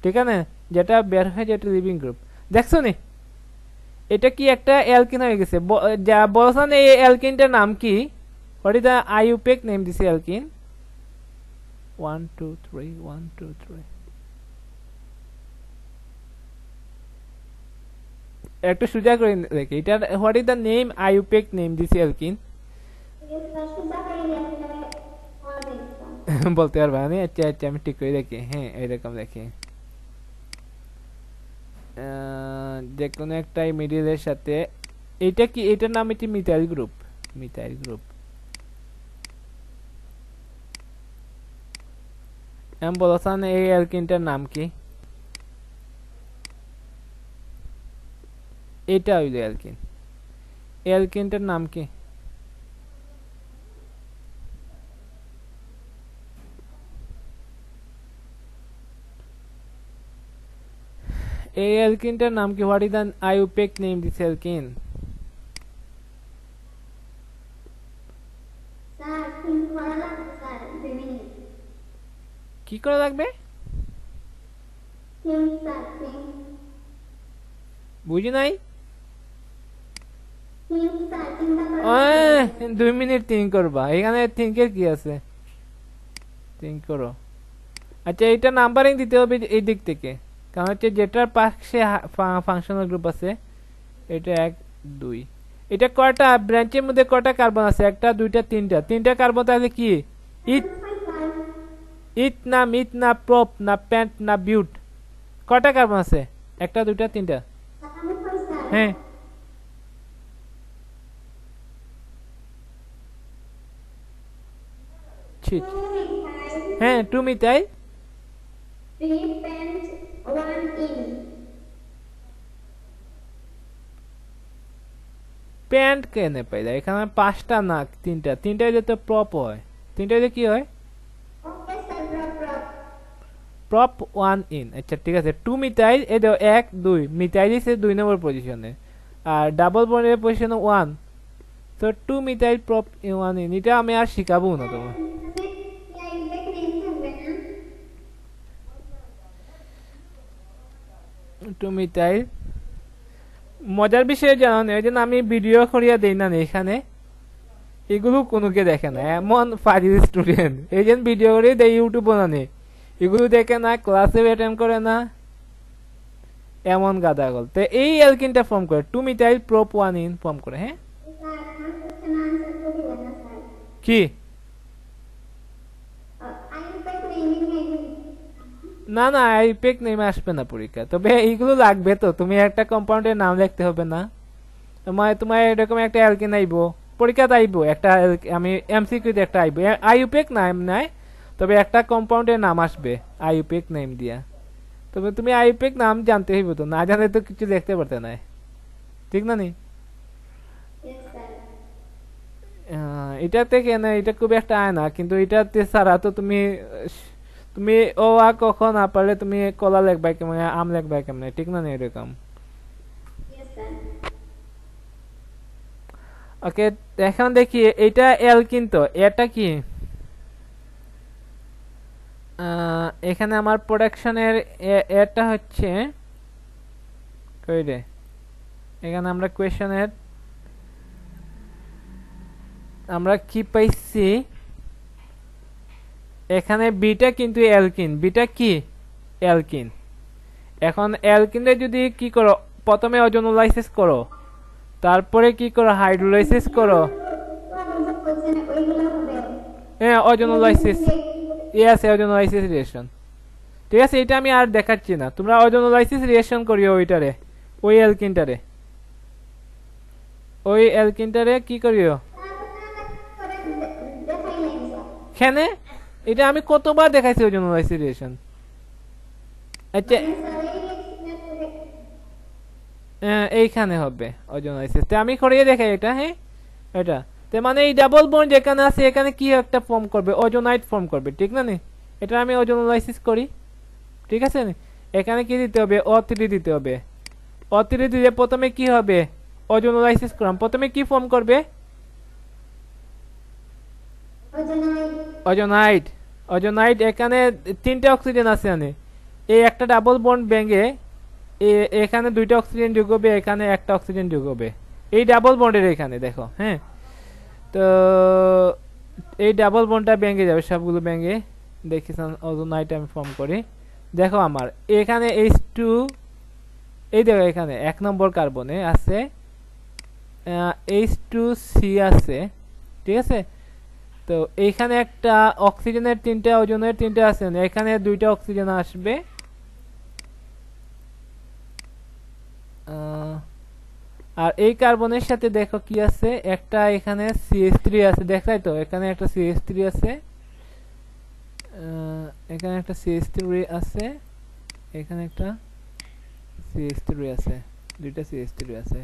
ঠিক আছে, যেটা বের হয়ে যেটা লিভিং গ্রুপ। দেখছো নি এটা কি একটা অ্যালকিন হয়ে গেছে। যা বলছেন এই অ্যালকিনটার নাম কি? What is the IUPAC name this alkene? 1 2 3 1 2 3 একটু সোজা করে দেখি এটা। What is the name IUPAC name this alkene? বলতে পারবা না? আচ্ছা আচ্ছা আমি ঠিক করে দেখি। হ্যাঁ এরকম দেখি, যে কোনো একটা মিডিলের সাথে। এটা কি? এটার নাম হচ্ছে মিথাইল গ্রুপ। Methyl group. আমি বলছেন এই অ্যালকিনটার নাম কি? এটা হইল অ্যালকিন। অ্যালকিনটার নাম কি? এই অ্যালকিনটার নাম কি? What is the IUPAC name this alkene? কি করা লাগবে? বুঝি নাই। 2 মিনিট থিঙ্ক করবা। এখানে থিঙ্কের কি আছে? থিঙ্ক করো। আচ্ছা এটা নাম্বারিং দিতে হবে এই দিক থেকে, কারণ হচ্ছে যেটার পাশে ফাংশনাল গ্রুপ আছে এটা 1 2। এটা কয়টা ব্রাঞ্চের মধ্যে কয়টা কার্বন আছে? একটা দুইটা তিনটা। তিনটা কার্বন তাহলে কি? ইথ না মিথ না প্রপ না প্যান্ট না বিউট? কয়টা কার্বন আছে? একটা দুইটা তিনটা। হ্যাঁ হ্যাঁ 2 মিথাইল 3 pent 1 in। প্যান্ট কেনে পাইলা? এখানে 5টা না 3টা। 3টা হইলে তো প্রপ হয়। 3টা হইলে কি হয়? Prop 1 in. আচ্ছা ঠিক আছে। 2 মিথাইল এই দাও 1 2। মিথাইল ইজ 2 নম্বর পজিশনে আর ডাবল বন্ডের পজিশনে 1। তো 2 মিথাইল প্রপ 1 ইন। এটা আমি আর শিখাবো না তোমার। টু মিথাইল মজার বিষয় জানেন এই জন্য আমি ভিডিও করিয়া দেই না এখানে এগুলো কোনোকে দেখে না এমন ফাজিল স্টুডেন্ট এই জন্য ভিডিও করে দেয় ইউটিউব বানানে এগুলো দেখে না ক্লাসে অ্যাটেন্ড করে না এমন গাদাগল তো এই অ্যালকিনটা ফর্ম করে 2 মিথাইল প্রোপ 1 ইন ফর্ম করে হ্যাঁ কি না না আইপেক নেমে আসবে না পরীক্ষা তবে এইগুলো লাগবে তো তুমি একটা কম্পাউন্ডের নাম লিখতে হবে না তোমার এরকম একটা অ্যালকিন আইবো পরীক্ষাতে আইবো একটা আমি এমসিকিউতে একটা আইবো আইউপেক নাম নাই তবে একটা কম্পাউন্ডের নাম আসবে আইউপেক নেম দিয়া তবে তুমি আইউপেক নাম জানতে হইব তো না জানলে তো কিছু লিখতে পারতে না ঠিক না নি এটাতে কেন এটা খুব একটা আয় না কিন্তু এটাতে ছাড়া তো তুমি ও আ কখন না পারলে তুমি কলা লিখবা কেমন আম লিখবা কেমন ঠিক না এরকম ওকে এখন দেখি এটা অ্যালকিন তো এটা কি এখানে আমার প্রোডাকশনের এটা হচ্ছে কই রে এখানে আমরা কোয়েশ্চনের আমরা কি পাইছি এখানে বিটা কিন্তু অ্যালকিন বিটা কি অ্যালকিন এখন অ্যালকিনে যদি কি করো প্রথমে ওজোনোলাইসিস করো তারপরে কি করো হাইড্রোলাইসিস করো হ্যাঁ ওজোনোলাইসিস ইয়েস ওজোনোলাইসিস রিঅ্যাকশন ঠিক আছে এটা আমি আর দেখাচ্ছি না তোমরা ওজোনোলাইসিস রিঅ্যাকশন করিও ওইটারে ওই অ্যালকিনটারে কি করিও কেনে এটা আমি কতবার দেখাইছি ওজোনোলাইসিস রিঅ্যাকশন আচ্ছা এইখানে হবে ওজোনোলাইসিস তে আমি করিয়ে দেখাই এটা হ্যাঁ এটা তে মানে এই ডাবল বন্ড যেখানে আছে এখানে কি একটা ফর্ম করবে ওজোনাইট ফর্ম করবে ঠিক না নি এটা আমি ওজোনোলাইসিস করি ঠিক আছে নি এখানে কি দিতে হবে O3 দিতে হবে O3 দিলে প্রথমে কি হবে ওজোনোলাইসিস করলাম প্রথমে কি ফর্ম করবে ওজোনাইট এখানে তিনটা অক্সিজেন আছে মানে এই একটা ডাবল বন্ড ভেঙে এখানে দুইটা অক্সিজেন যোগ হবে এখানে একটা অক্সিজেন যোগ হবে এই ডাবল বন্ডের এখানে দেখো হ্যাঁ তো এই ডাবল বন্ডটা ভেঙে যাবে সবগুলো ভেঙে দেখিছেন ওজোনাইট আমি ফর্ম করি দেখো আমার এখানে H2 এই দেখো এখানে 1 নম্বর কার্বনে আছে H2C আছে ঠিক আছে তো এইখানে একটা অক্সিজেনের তিনটা ওজনের তিনটা আছে এখানে দুইটা অক্সিজেন আসবে আর এই কার্বনের সাথে দেখো কি আছে একটা এখানে CH3 আছে দেখাই তো এখানে একটা CH3 আছে এখানে একটা CH3 আছে এখানে একটা CH3 আছে দুইটা CH3 আছে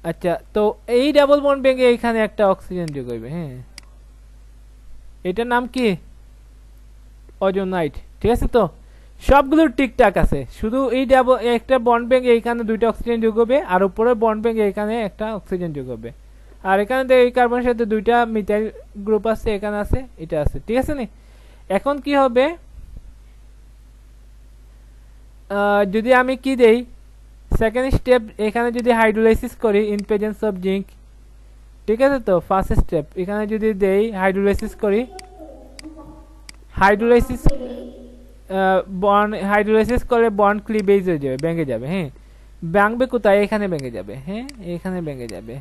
আচ্ছা তো এই ডাবল বন্ড ভেঙে এখানে একটা অক্সিজেন যোগ হবে হ্যাঁ এটার নাম কি ওজোনাইট ঠিক আছে তো সবগুলো ঠিকঠাক আছে শুধু এই ডাবল একটা বন্ড ভেঙে এখানে দুইটা অক্সিজেন যোগ হবে আর উপরে বন্ড ভেঙে এখানে একটা অক্সিজেন যোগ হবে আর এখানে এই কার্বনের সাথে দুইটা মিথাইল গ্রুপ আছে এখানে আছে এটা আছে ঠিক আছে নি এখন কি হবে যদি আমি কি দেই সেকেন্ড স্টেপ এখানে যদি হাইড্রোলাইসিস করি ইন প্রেজেন্স অফ জিঙ্ক ঠিক আছে তো ফার্স্ট স্টেপ এখানে যদি দেই হাইড্রোলাইসিস করি হাইড্রোলাইসিস করলে বন্ড ক্লিভেজ হয়ে যাবে ভেঙে যাবে হ্যাঁ ভাঙবে কোথায় এখানে ভেঙে যাবে হ্যাঁ এখানে ভেঙে যাবে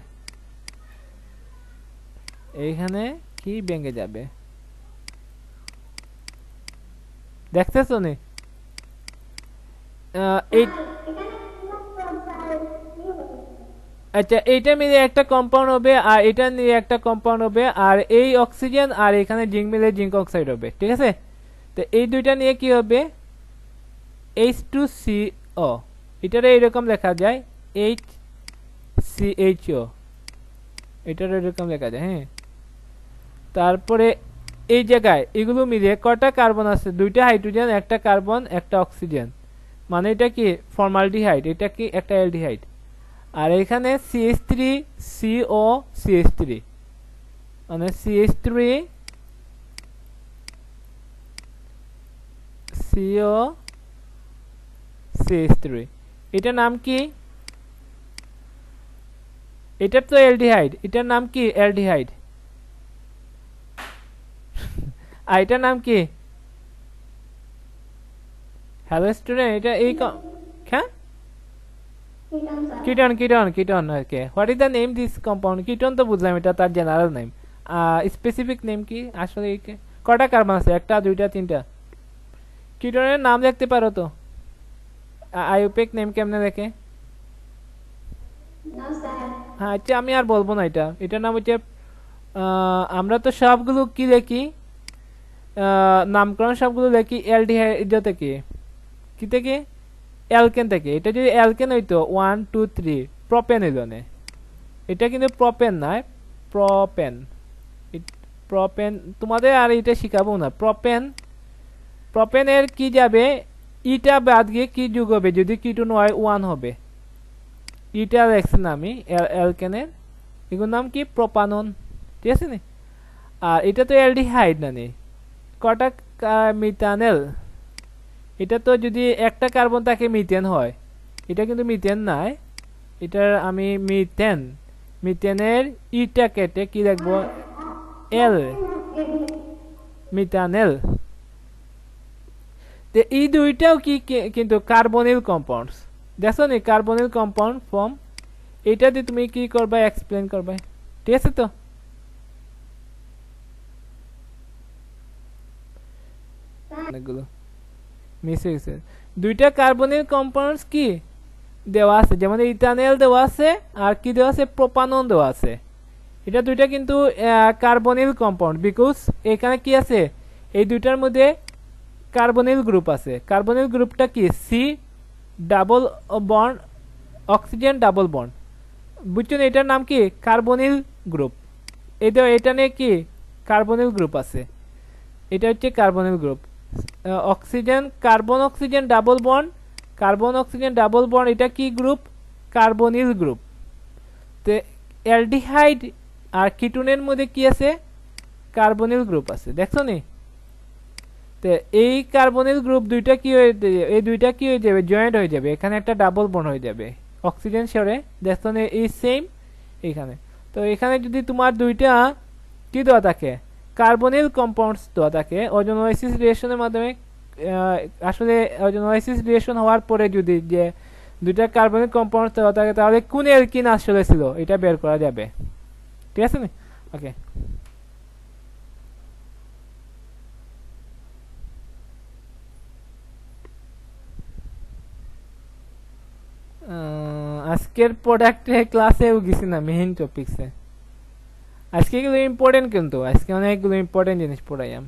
এইখানে কি ভেঙে যাবে দেখতেছো নি আচ্ছা এইটা মিলে একটা কম্পাউন্ড হবে আর এটা নিয়ে একটা কম্পাউন্ড হবে আর এই অক্সিজেন আর এখানে জিঙ্ক মিলে জিঙ্ক অক্সাইড হবে ঠিক আছে তো এই দুইটা নিয়ে কি হবে H2CO এটারে এরকম লেখা যায় HCHO এটারে এরকম লেখা যায় হ্যাঁ তারপরে এই জায়গায় এগুলো মিলে কয়টা কার্বন আছে দুইটা হাইড্রোজেন একটা কার্বন একটা অক্সিজেন মানে এটা কি ফর্মালডিহাইড এটা কি একটা অ্যালডিহাইড আর এখানে CH3CO CH3 মানে CH3CO CH3 এটার নাম কি এটা তো অ্যালডিহাইড এটার নাম কি অ্যালডিহাইড আর এটার নাম কি হ্যালো স্টুডেন্ট এটা এই হ্যাঁ ketone okay what is the name this compound ketone তো বুঝলাম এটা তার জেনারেল নেম স্পেসিফিক নেম কি আসলে কয়টা কার্বন আছে একটা দুইটা তিনটা কিটোনের নাম দেখতে পারো তো আইউপিক নেম কেমনে দেখে No, sir. হ্যাঁ আচ্ছা আমি আর বলবো না এটার নাম হচ্ছে আমরা তো সবগুলো কি দেখি নামকরণ সবগুলো দেখি অ্যালডিহাইড থেকে কি থেকে অ্যালকেন থেকে এটা যদি অ্যালকেন হইতো 1 2 3 প্রোপেন হইলো না এটা কিন্তু প্রোপেন না প্রোপেন তোমাদের আর এটা শিখাবো না প্রোপেনের কি যাবে ইটা বাদ গিয়ে কি যোগ হবে যদি কিটোন হয় 1 হবে ইটা লেখছি না আমি অ্যালকেনের এগুলোর নাম কি প্রোপানন ঠিক আছে না আর এটা তো অ্যালডিহাইড না নে কটা মিথানেল এটা তো যদি একটা কার্বন থাকে মিথেন হয় এটা কিন্তু মিথেন নাই এটার আমি মিথেনের ইটা কেটে কি লিখবো এল মিথানেল তো এই দুইটাও কি কিন্তু কার্বনিল কম্পাউন্ডস দেখো নি কার্বনিল কম্পাউন্ড ফর্ম এটা দিয়ে তুমি কি করবা এক্সপ্লেন করবা ঠিক আছে তো অনেকগুলো মিস হয়েছে দুইটা কার্বনিল কম্পাউন্ডস কি দেওয়া আছে যেমন ইথানল দেওয়া আছে আর কি দেওয়া আছে প্রোপানন দেওয়া আছে এটা দুইটা কিন্তু কার্বনিল কম্পাউন্ড বিকজ এখানে কি আছে এই দুইটার মধ্যে কার্বনিল গ্রুপ আছে কার্বনিল গ্রুপটা কি C double bond oxygen double bond বুঝছেন এটার নাম কি কার্বনিল গ্রুপ এটা নিয়ে কি কার্বনিল গ্রুপ আছে এটা হচ্ছে carbonyl group oxygen carbon oxygen double bond এটা কি গ্রুপ কার্বনিল গ্রুপ তো অ্যালডিহাইড আর কিটোনের মধ্যে কি আছে কার্বনিল গ্রুপ আছে দেখছো নি তো এই কার্বনিল গ্রুপ দুইটা কি হয়ে এই দুইটা কি হয়ে যাবে জয়েন্ট হয়ে যাবে এখানে একটা ডাবল বন্ড হয়ে যাবে অক্সিজেন সরে দেখছো নি এই সেম এখানে তো এখানে যদি তোমার দুইটা কি দেওয়া থাকে কার্বনিল কম্পাউন্ডস দেওয়া থাকে ওজোনোলাইসিস রিঅ্যাকশনের মাধ্যমে আসলে ওজোনোলাইসিস রিঅ্যাকশন হওয়ার পরে যদি যে দুইটা কার্বনিল কম্পাউন্ডস দেওয়া থাকে তাহলে কোন অ্যালকিন আসলে ছিল এটা বের করা যাবে ঠিক আছে নি ওকে আজকের প্রোডাক্টে ক্লাসেও গেছি না মেইন টপিকসে আজকে এগুলো ইম্পর্টেন্ট কিন্তু আজকে অনেকগুলো ইম্পর্টেন্ট জিনিস পড়াইলাম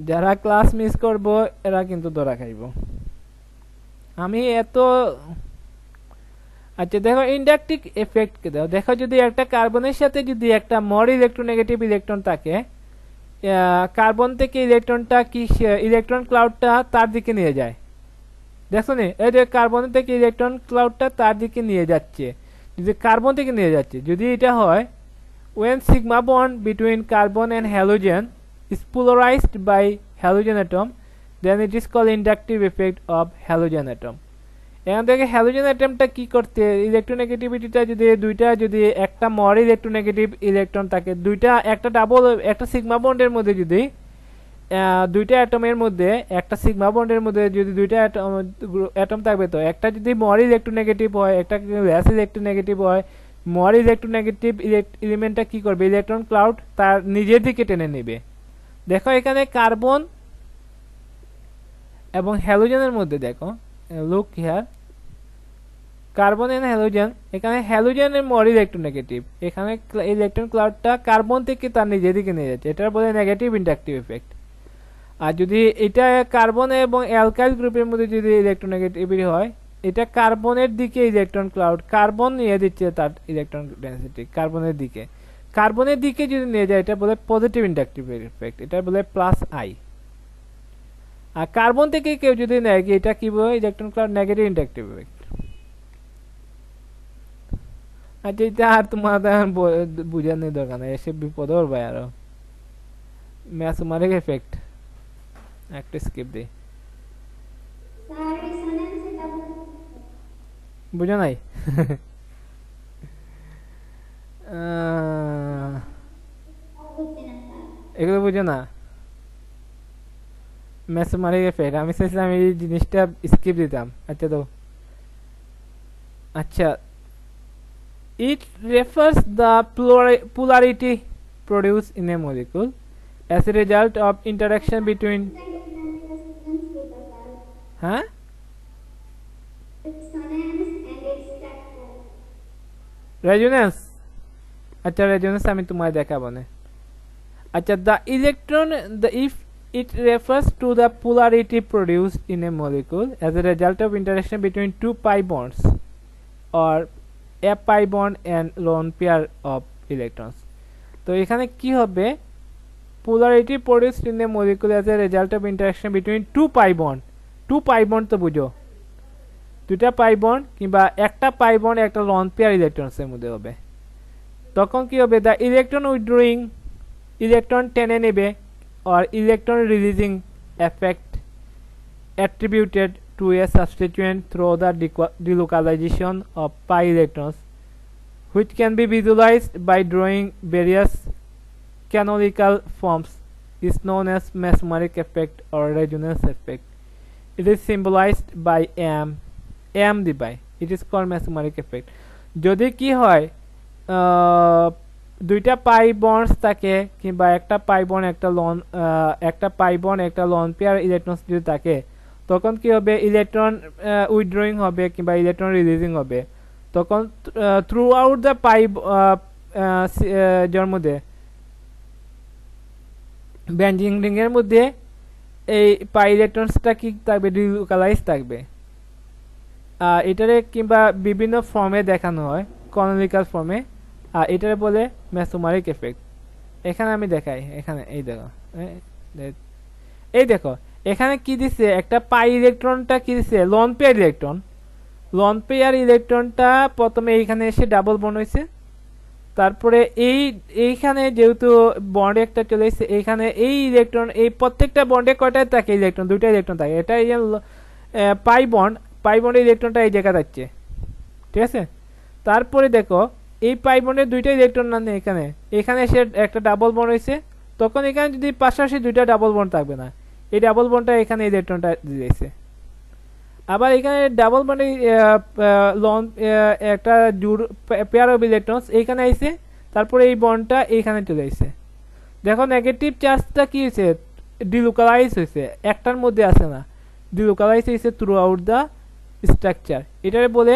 যারা ক্লাস মিস করবো এরা কিন্তু ধরা খাইব আমি এত আচ্ছা দেখো ইন্ডাকটিভ এফেক্ট কে দাও দেখো যদি একটা কার্বনের সাথে যদি একটা মোর ইলেকট্রোনেগেটিভ ইলেকট্রন থাকে কার্বন থেকে ইলেকট্রনটা কি ইলেকট্রন ক্লাউডটা তার দিকে নিয়ে যায় দেখো নি এই যে কার্বন থেকে ইলেকট্রন ক্লাউডটা তার দিকে নিয়ে যাচ্ছে যদি কার্বন থেকে নিয়ে যাচ্ছে যদি এটা হয় when sigma bond between carbon and halogen is polarized by halogen atom then it is called inductive effect of halogen atom এখান থেকে হ্যালোজেন অ্যাটমটা কি করতে ইলেকট্রোনেগেটিভিটিটা যদি একটা মর ইলেকট্রোনেগেটিভ ইলেকট্রন থাকে দুইটা একটা ডাবল একটা সিগমা বন্ডের মধ্যে যদি দুইটা অ্যাটমের মধ্যে একটা সিগমা বন্ডের মধ্যে যদি দুইটা অ্যাটম থাকবে তো একটা যদি মর ইলেকট্রোনেগেটিভ হয় একটা লেস ইলেকট্রোনেগেটিভ হয় মর ইলেকট্রোনেগেটিভ এলিমেন্টটা কি করবে ইলেকট্রন ক্লাউড তার নিজের দিকে টেনে নেবে দেখো এখানে কার্বন এবং হ্যালোজেনের মধ্যে দেখো look here carbon and halogen এখানে হ্যালোজেনের মর ইলেকট্রোনেগেটিভ এখানে ইলেকট্রন ক্লাউডটা কার্বন থেকে তার নিজের দিকে নিয়ে যাচ্ছে এটা বলে নেগেটিভ ইন্ডাকটিভ এফেক্ট আর যদি এটা কার্বন এবং অ্যালকাইল গ্রুপের মধ্যে যদি ইলেকট্রোনেগেটিভিটি হয় এটা কার্বনের দিকে ইলেকট্রন ক্লাউড কার্বন নিয়ে দিচ্ছে তার ইলেকট্রন ডেনসিটি কার্বনের দিকে যদি নিয়ে যায় এটা বলে পজিটিভ ইন্ডাকটিভ এফেক্ট এটা বলে প্লাস আই আর কার্বন থেকে কেউ যদি নেয় কি এটা কি বলে electron cloud negative inductive effect আচ্ছা এটা আর তোমাদের বুঝানোর দরকার নেই এসে বিপদ হবে আরো মেসোমারিক এফেক্ট একটা স্কিপ দেই স্যার রেজোনেন্স এটা বুঝো নাই বুঝতে না স্যার এগুলো বুঝো না মেসোমারিক এফেক্ট আমি চাইছিলাম এই জিনিসটা স্কিপ দিতাম আচ্ছা তো আচ্ছা it refers the polarity produced in a molecule as a result of interaction between huh resonance and its structure resonance আচ্ছা resonance আমি তোমায় দেখাবো না আচ্ছা the electron the if it refers to the polarity produced in a molecule as a result of interaction between two pi bonds or a pi bond and lone pair of electrons তো এখানে কি হবে polarity produced in a molecule as a result of interaction between two pi bond তো বুঝো দুটা pi bond কিংবা একটা pi bond একটা লন পেয়ার ইলেকট্রনসের মধ্যে হবে তখন কি হবে দা ইলেকট্রন উইথড্রয়িং ইলেকট্রন টেনে নেবে or electron releasing effect attributed to a substituent through the delocalization of pi electrons which can be visualized by drawing various canonical forms is known as mesmeric effect or resonance effect. It is symbolized by m by it is called mesmeric effect. যদি কি হয় দুইটা পাই bonds থাকে কিংবা একটা pi bond একটা loan pair electrons যদি থাকে তখন কি হবে ইলেকট্রন উইথড্রয়িং হবে কিংবা ইলেকট্রন রিলিজিং হবে তখন থ্রু আউট দ্য পাই যার মধ্যে ব্যাঞ্জিং রিং এর মধ্যে এই পাই ইলেকট্রনসটা কি থাকবে ডিলোকালাইজ থাকবে এটারে কিংবা বিভিন্ন ফর্মে দেখানো হয় ক্যানোনিক্যাল ফর্মে আর এটারে বলে মেসোমারিক এফেক্ট এখানে আমি দেখাই এখানে এই দেখো এখানে কি দিছে একটা পাই ইলেকট্রনটা কি দিছে লন পেয়ার ইলেকট্রনটা প্রথমে এইখানে এসে ডাবল বন্ড হয়েছে তারপরে এইখানে যেহেতু বন্ড একটা চলে এসেছে এইখানে এই ইলেকট্রন এই প্রত্যেকটা বন্ডে কয়টায় থাকে ইলেকট্রন দুইটা ইলেকট্রন থাকে এটা এই পাই বন্ডের ইলেকট্রনটা এই জায়গা যাচ্ছে ঠিক আছে তারপরে দেখো এই পাই বন্ডের দুইটা ইলেকট্রন না এখানে এসে একটা ডাবল বন্ড হয়েছে তখন এখানে যদি পাশাপাশি দুইটা ডাবল বন্ড থাকবে না এই ডাবল বন্ডটা এখানে ইলেকট্রনটা দিয়েছে আবার এখানে ডাবল বন্ডে লন একটা পেয়ার অফ ইলেকট্রনস এইখানে আইছে তারপরে এই বন্ডটা এইখানে চলে আইছে দেখো নেগেটিভ চার্জটা কি হয়েছে ডিলোকালাইজ হয়েছে একটার মধ্যে আছে না ডিলোকালাইজ হয়েছে থ্রু আউট দ্য স্ট্রাকচার এটারে বলে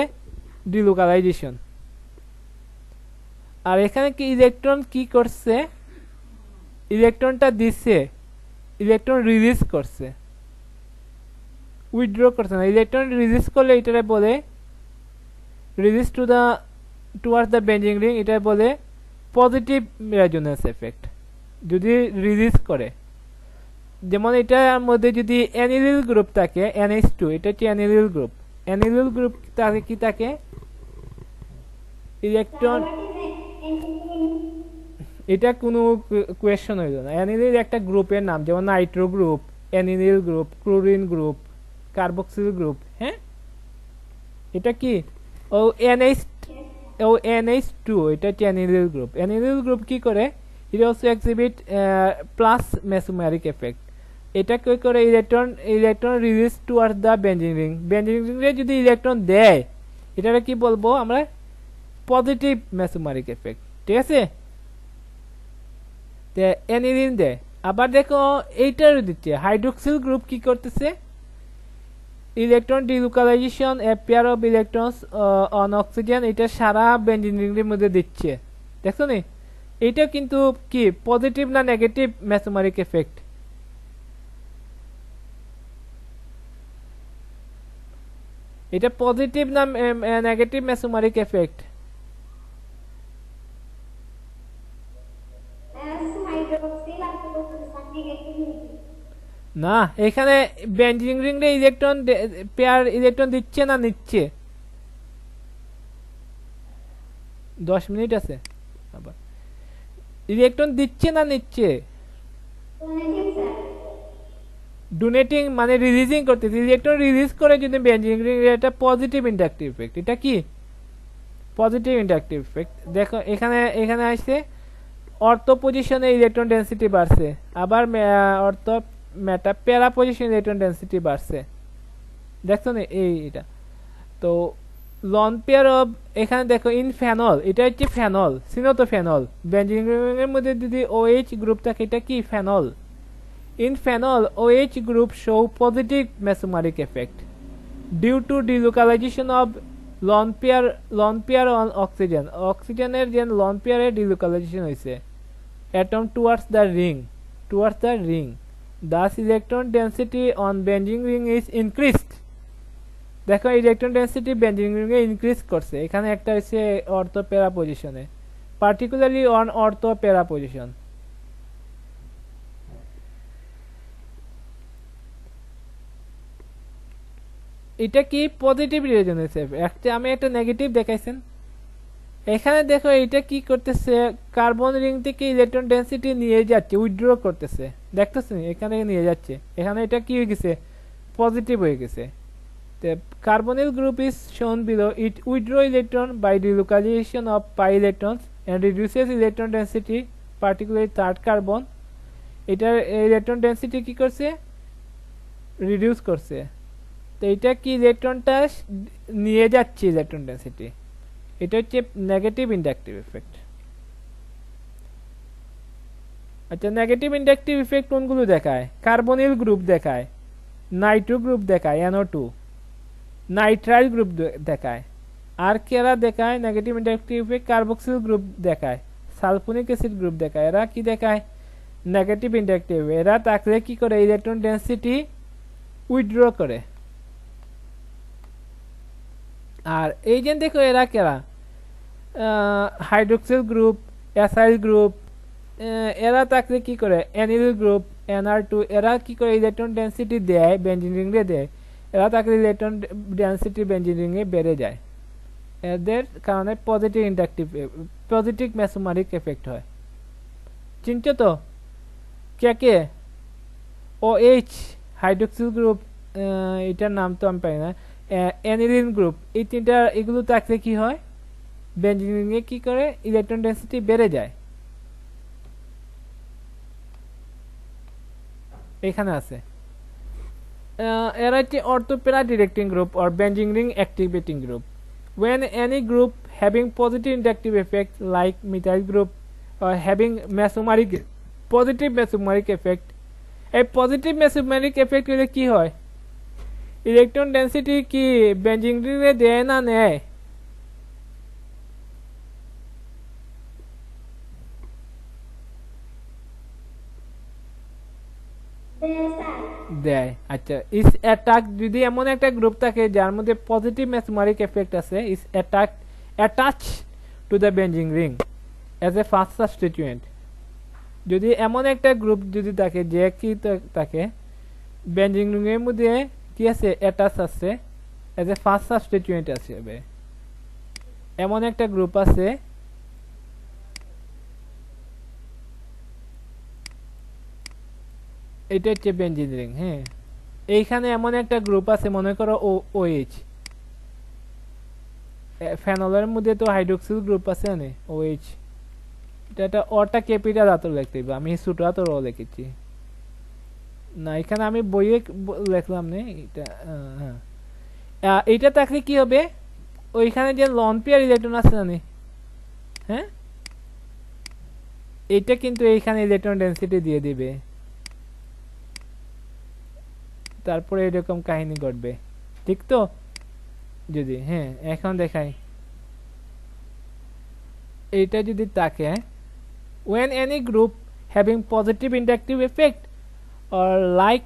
ডিলোকালাইজেশন আর এখানে কি ইলেকট্রন কি করছে ইলেকট্রনটা দিচ্ছে ইলেকট্রন রিলিজ করছে উইথড্র করছে না ইলেকট্রন রিলিজ করলে এটারে বলে release towards the benzene ring এটা বলে পজিটিভ রেজোনেন্স এফেক্ট যদি রিলিজ করে যেমন এটার মধ্যে যদি অ্যানিলিল গ্রুপ থাকে NH2 এটা হচ্ছে অ্যানিলিল গ্রুপ তাকে কি থাকে ইলেকট্রন এটা কোনো কোয়েশ্চন হইল না অ্যানিলিল একটা গ্রুপের নাম যেমন nitro group anilyl group chlorine group carboxyl group হ্যাঁ এটা কি NH2 এটা হচ্ছে অ্যানিলিল গ্রুপ কি করে it also exhibit plus mesomeric effect এটা কি করে electron release towards the benzene ring এ যদি ইলেকট্রন দেয় এটারে কি বলবো আমরা পজিটিভ মেসোমারিক এফেক্ট ঠিক আছে তে অ্যানিলিন দেয় আবার দেখো এইটার দিচ্ছে হাইড্রোক্সিল গ্রুপ কি করতেছে electron delocalisation a pair of electrons on oxygen এটা সারা বেঞ্জিন রিংয়ের মধ্যে দিচ্ছে দেখছো নি এটা কিন্তু কি পজিটিভ না নেগেটিভ মেসোমারিক এফেক্ট এটা পজিটিভ না নেগেটিভ মেসোমারিক এফেক্ট না এখানে বেঞ্জিং রিং এ ইলেকট্রন পেয়ার ইলেকট্রন দিচ্ছে না নিচ্ছে 10 মিনিট আছে আবার ইলেকট্রন দিচ্ছে না নিচ্ছে Donating, sir. ডোনেটিং মানে রিলিজিং করতেছে, ইলেকট্রন রিলিজ করে যদি বেঞ্জিং রিং, এটা পজিটিভ ইন্ডাকটিভ ইফেক্ট। এটা কি পজিটিভ ইন্ডাকটিভ ইফেক্ট। দেখো এখানে আসছে অর্থ পজিশনে ইলেকট্রন ডেন্সিটি বাড়ছে, আবার অর্থ মেটা প্যারা পজিশনে ইলেকট্রন ডেন্সিটি বাড়ছে। দেখছো না এটা তো লন পেয়ার অফ, এখানে দেখো ইন ফেনল, এটা হচ্ছে ফেনল, চিনো তো ফেনল, বেঞ্জিং রিং এর মধ্যে যদি OH গ্রুপ থাকে এটা কি phenol. In phenol, OH group show positive mesomeric effect due to delocalization of lone pair on oxygen. Oxygener যে lone pair এর delocalization হয়েছে atom towards the ring. Thus electron density on benzene ring is increased. দেখো electron density বেঞ্জিং ring A increase করছে। এখানে একটা হচ্ছে অর্থো প্যারা পজিশনে, পার্টিকুলারলি অন অর্থো প্যারা পজিশন। এটা কি পজিটিভ রেজোনেন্স এফেক্ট। আমি একটা নেগেটিভ দেখাইছেন, এখানে দেখো এটা কি করতেছে, কার্বন রিং থেকে ইলেকট্রন ডেন্সিটি নিয়ে যাচ্ছে, উইথড্র করতেছে, দেখতেছেন এখানে নিয়ে যাচ্ছে, এখানে এটা কি হয়ে গেছে পজিটিভ হয়ে গেছে। Carbonyl group is shown below, it withdraw electron by delocalisation of pi electrons and reduces electron density, particularly third carbon. এটার ইলেকট্রন ডেন্সিটি কি করছে, রিডিউস করছে। তো এটা কি ইলেকট্রনটা নিয়ে যাচ্ছে ইলেকট্রন ডেন্সিটি, এটা হচ্ছে নেগেটিভ ইন্ডাকটিভ ইফেক্ট। আচ্ছা নেগেটিভ ইন্ডাকটিভ ইফেক্ট কোনগুলো দেখায়, কার্বনিল গ্রুপ দেখায়, নাইট্রো গ্রুপ দেখায়, NO2, নাইট্রাইল গ্রুপ দেখায়, আর কেরা দেখায় negative inductive effect, carboxyl group দেখায়, সালফোনিক অ্যাসিড গ্রুপ দেখায়। এরা কি দেখায় নেগেটিভ ইন্ডাকটিভ, এরা থাকলে কি করে ইলেকট্রন ডেন্সিটি উইথড্র করে। আর এই যে দেখো এরা কেরা, হাইড্রোক্সিল গ্রুপ, অ্যাসাইল গ্রুপ, এরা থাকলে কি করে অ্যানিল গ্রুপ, NR2, এরা কি করে ইলেকট্রন ডেন্সিটি দেয় বেঞ্জিন রিংয়ে দেয়, এরা থাকলে ইলেকট্রন ডেন্সিটি বেঞ্জিন রিংয়ে বেড়ে যায়। এদের কারণে positive inductive positive mesomeric effect হয়। চিনছো তো কে OH হাইড্রোক্সিল গ্রুপ, এটার নাম তো আমি পাই না, অ্যানিলিন গ্রুপ, এই তিনটা এগুলো থাকলে কি হয় বেঞ্জিন রিংয়ে কি করে ইলেকট্রন ডেন্সিটি বেড়ে যায়। এখানে আছে এরা হচ্ছে ortho para directing group or benzene ring activating group. When any group having positive inductive effect like methyl group or having mesomeric positive mesomeric effect, এই পজিটিভ মেসোমেরিক এফেক্ট হলে কি হয়, ইলেকট্রন ডেন্সিটি কি বেঞ্জিন রিংয়ে দেয় না নেয়, দেয়। আচ্ছা ইস অ্যাটাক, যদি এমন একটা গ্রুপ থাকে যার মধ্যে পজিটিভ মেসোমেরিক এফেক্ট আছে, is attach to the benzene ring as a first substituent. যদি এমন একটা গ্রুপ যদি থাকে যে কি থাকে বেঞ্জিন রিং এর মধ্যে কি আছে অ্যাটাচ আছে, অ্যাজ এ ফার্স্ট সাবস্টিটিউয়েন্ট আছে, এমন একটা গ্রুপ আছে, এটা হচ্ছে বেঞ্জিন রিং। হ্যাঁ এইখানে এমন একটা গ্রুপ আছে, মনে করো OH, ফেনলের মধ্যে তো হাইড্রোক্সিল গ্রুপ আছে না OH, এটা ওটা ক্যাপিটাল হাতর লিখতে হবে, আমি ছোট হাতর ও লিখেছি না, এখানে আমি বইয়ে লিখলাম না এটা। হ্যাঁ এইটা থাকলে কি হবে, ওইখানে যে লন পেয়ার ইলেকট্রন আছে না, হ্যাঁ এইটা কিন্তু এইখানে ইলেকট্রন ডেন্সিটি দিয়ে দিবে, তারপরে এরকম কাহিনী ঘটবে, ঠিক তো। যদি হ্যাঁ এখন দেখাই এইটা যদি থাকে, when any group having positive inductive effect or like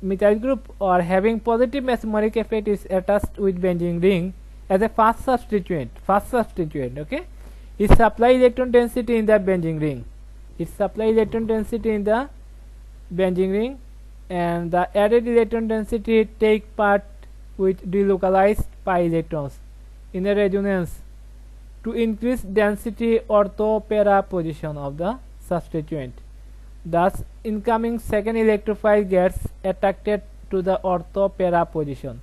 methyl group or having positive mesomeric effect is attached with benzene ring as a fast substituent, okay, it supply electron density in the benzene ring, and the added electron density take part with delocalized pi electrons in a resonance to increase density ortho para position of the substituent. Thus, incoming second electrophile gets attracted to the ortho-para position.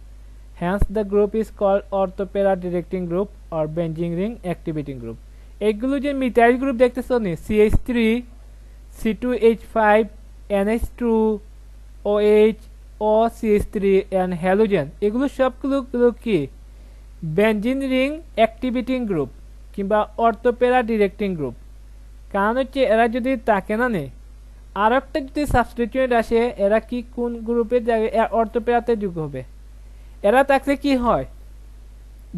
Hence, the group is called ortho-para directing group or benzene ring activating group. এগুলো যে methyl group দেখতেছো নি CH3 C2H5 NH2 OH OCH3 and halogen এগুলো সবগুলো কি benzene ring activating group কিংবা অর্থোপেরা directing group কারণ হচ্ছে এরা যদি থাকে না নে আর একটা যদি সাবস্টিটিউয়েন্ট আসে এরা কি কোন গ্রুপের জায়গায় অর্থোপেরাতে যুক্ত হবে এরা থাকলে কি হয়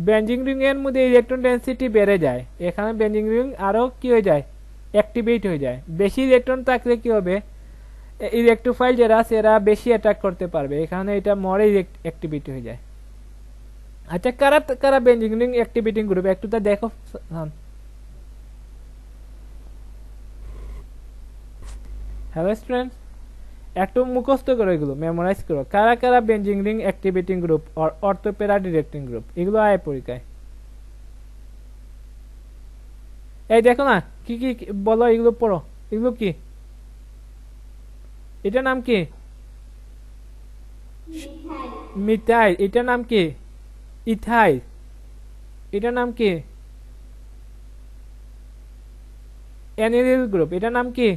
বেনজিন রিং এর মধ্যে ইলেকট্রন ডেনসিটি বেড়ে যায় এখানে বেনজিন রিং আরো কি হয়ে যায় অ্যাক্টিভেট হয়ে যায় বেশি ইলেকট্রন থাকলে কি হবে ইলেকট্রোফাইল যারা আছে এরা বেশি অ্যাটাক করতে পারবে এখানে এটা মরে অ্যাক্টিভিটি হয়ে যায় আচ্ছা কারা কারা বেনজিন রিং অ্যাক্টিভেটিং গ্রুপ একটু তা দেখো হ্যালো স্টুডেন্টস একটু মুখস্থ করো এগুলো মেমোরাইজ করো কারা কারা বেনজিন রিং অ্যাক্টিভেটিং গ্রুপ আর অর্থোপেরা ডিরেক্টিং গ্রুপ এগুলো আয় পরীক্ষায় এই দেখো না কি কি বলো এগুলো পড়ো এগুলো কি এটার নাম কি মিথাইল এটার নাম কি ইথাইল এটার নাম কি অ্যানিলিল গ্রুপ এটার নাম কি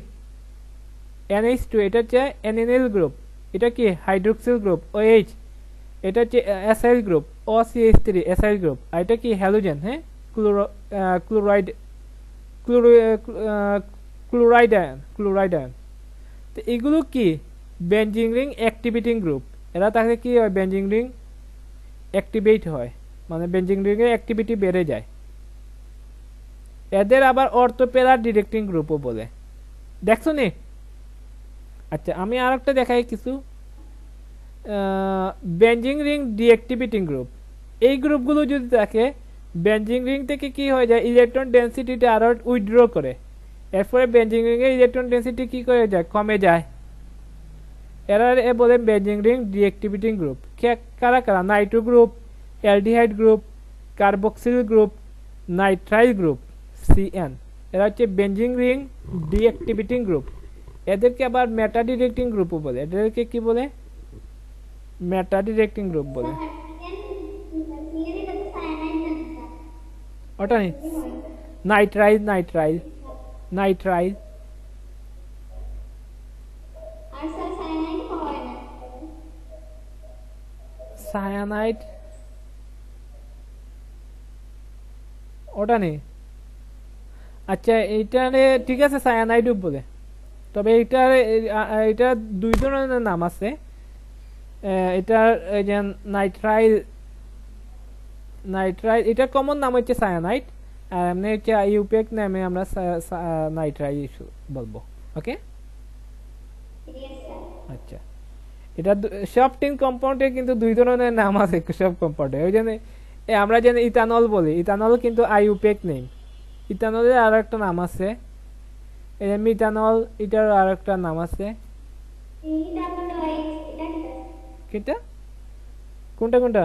NH2 এটা হচ্ছে অ্যানিলিল গ্রুপ এটা কি হাইড্রোক্সিল গ্রুপ OH এটা হচ্ছে acyl group OCH3 acyl group আর এটা কি হ্যালোজেন হ্যাঁ ক্লোরাইড তো এগুলো কি বেনজিন রিং অ্যাক্টিভেটিং গ্রুপ এরা তাহলে কি হয় বেনজিন রিং অ্যাক্টিভেট হয় মানে বেনজিন রিং এর অ্যাক্টিভিটি বেড়ে যায় এদের আবার অর্থোপেরা ডিরেক্টিং গ্রুপও বলে দেখছো নি আচ্ছা আমি আরেকটা দেখাই কিছু বেনজিন রিং ডিঅ্যাক্টিভেটিং গ্রুপ এই গ্রুপগুলো যদি থাকে বেনজিন রিং থেকে কি হয়ে যায় ইলেকট্রন ডেনসিটিটা আরো উইথড্র করে এরপরে বেনজিন রিং এর ইলেকট্রন ডেনসিটি কি করে যায় কমে যায় এরা বলে বেনজিন রিং ডিঅ্যাক্টিভেটিং গ্রুপ কারা কারা Nitro group aldehyde group carboxyl group nitrile group CN এরা হচ্ছে বেনজিন রিং ডিঅ্যাক্টিভেটিং গ্রুপ এদেরকে আবার মেটা ডিরেক্টিং গ্রুপও বলে এদেরকে কি বলে মেটা ডিরেক্টিং গ্রুপ বলে ওটা নেই নাইট্রাইল সায়ানাইড ওটা নেই আচ্ছা এইটারে ঠিক আছে সায়ানাইড বলে তবে এটা দুই ধরনের নাম আছে এটার যে নাইট্রাইল এটা কমন নাম হচ্ছে সায়ানাইড আর এমনি হচ্ছে ইউপিএক নামে আমরা নাইট্রাইল বলবো ওকে আচ্ছা এটা সব তিন কম্পাউন্ডে কিন্তু দুই ধরনের নাম আছে সব কম্পাউন্ডে ওই জন্য আমরা যেন ইথানল বলি ইথানল কিন্তু আইউপিএক নেই ইথানলের আর একটা নাম আছে মিথানল এটার আর একটা নাম আছে কোনটা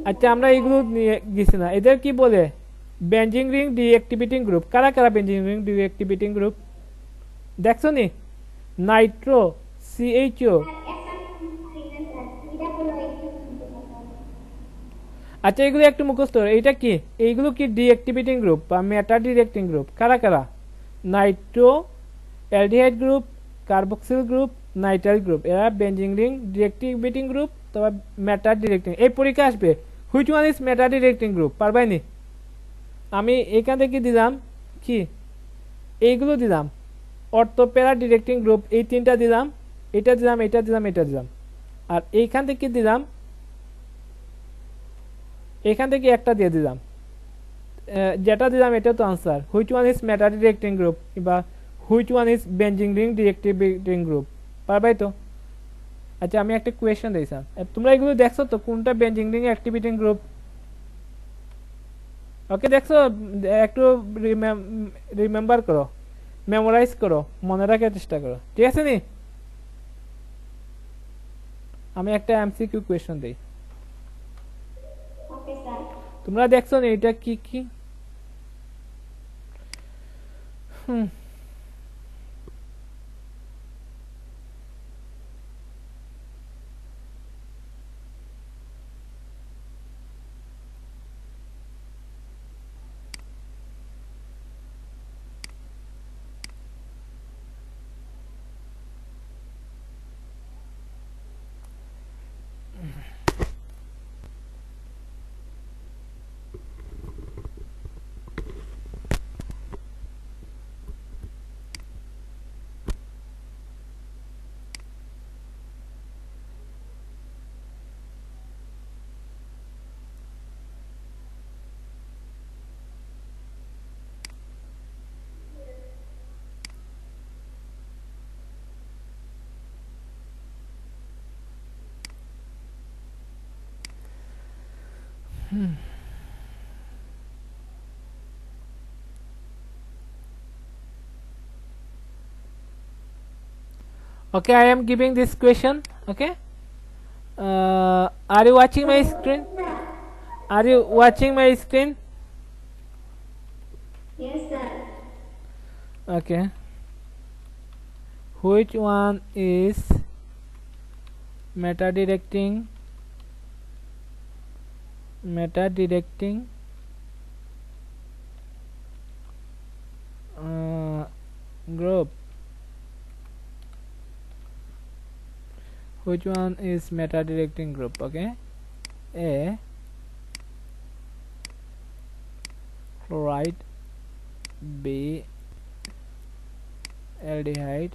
আচ্ছা আমরা এগুলো নিয়ে গেছি না এদের কি বলে বেনজিন রিং ডিঅ্যাক্টিভেটিং গ্রুপ কারা কারা বেনজিন রিং ডিঅ্যাক্টিভেটিং গ্রুপ দেখছো নি নাইট্রো CHO আচ্ছা এগুলো একটু মুখস্থ এটা কি এইগুলো কি ডিঅ্যাক্টিভেটিং গ্রুপ বা মেটা ডিরেক্টিং গ্রুপ কারা কারা nitro aldehyde group carboxyl group nitrile group এরা বেনজিন রিং ডিঅ্যাক্টিভেটিং গ্রুপ তবে মেটা ডিরেক্টিং এই পরীক্ষা আসবে which one is meta directing group পারবাইনি আমি এখান থেকে দিলাম কি এইগুলো দিলাম অর্থোপেরা ডিরেক্টিং গ্রুপ এই তিনটা দিলাম এটা দিলাম আর এইখান থেকে দিলাম এখান থেকে একটা দিয়ে দিলাম যেটা দিলাম এটা তো answer which one is meta directing group বা which one is benzene ring deactivating group পারবাই তো আচ্ছা আমি একটা কোয়েশ্চেন দিয়েছিলাম তোমরা এগুলো দেখছো তো কোনটা বেনজিন রিং অ্যাক্টিভেটিং গ্রুপ ওকে দেখছো একটু রিমেম্বার করো মেমোরাইজ করো মনে রাখার চেষ্টা করো ঠিক আছে নি আমি একটা এমসিকিউ কোয়েশ্চেন দেই তোমরা দেখছো না এটা কি কি Okay, I am giving this question. Okay, are you watching my screen? Are you watching my screen? Yes, sir. Okay, which one is meta directing group? Which one is meta directing group? Okay, A, chloride, B, aldehyde,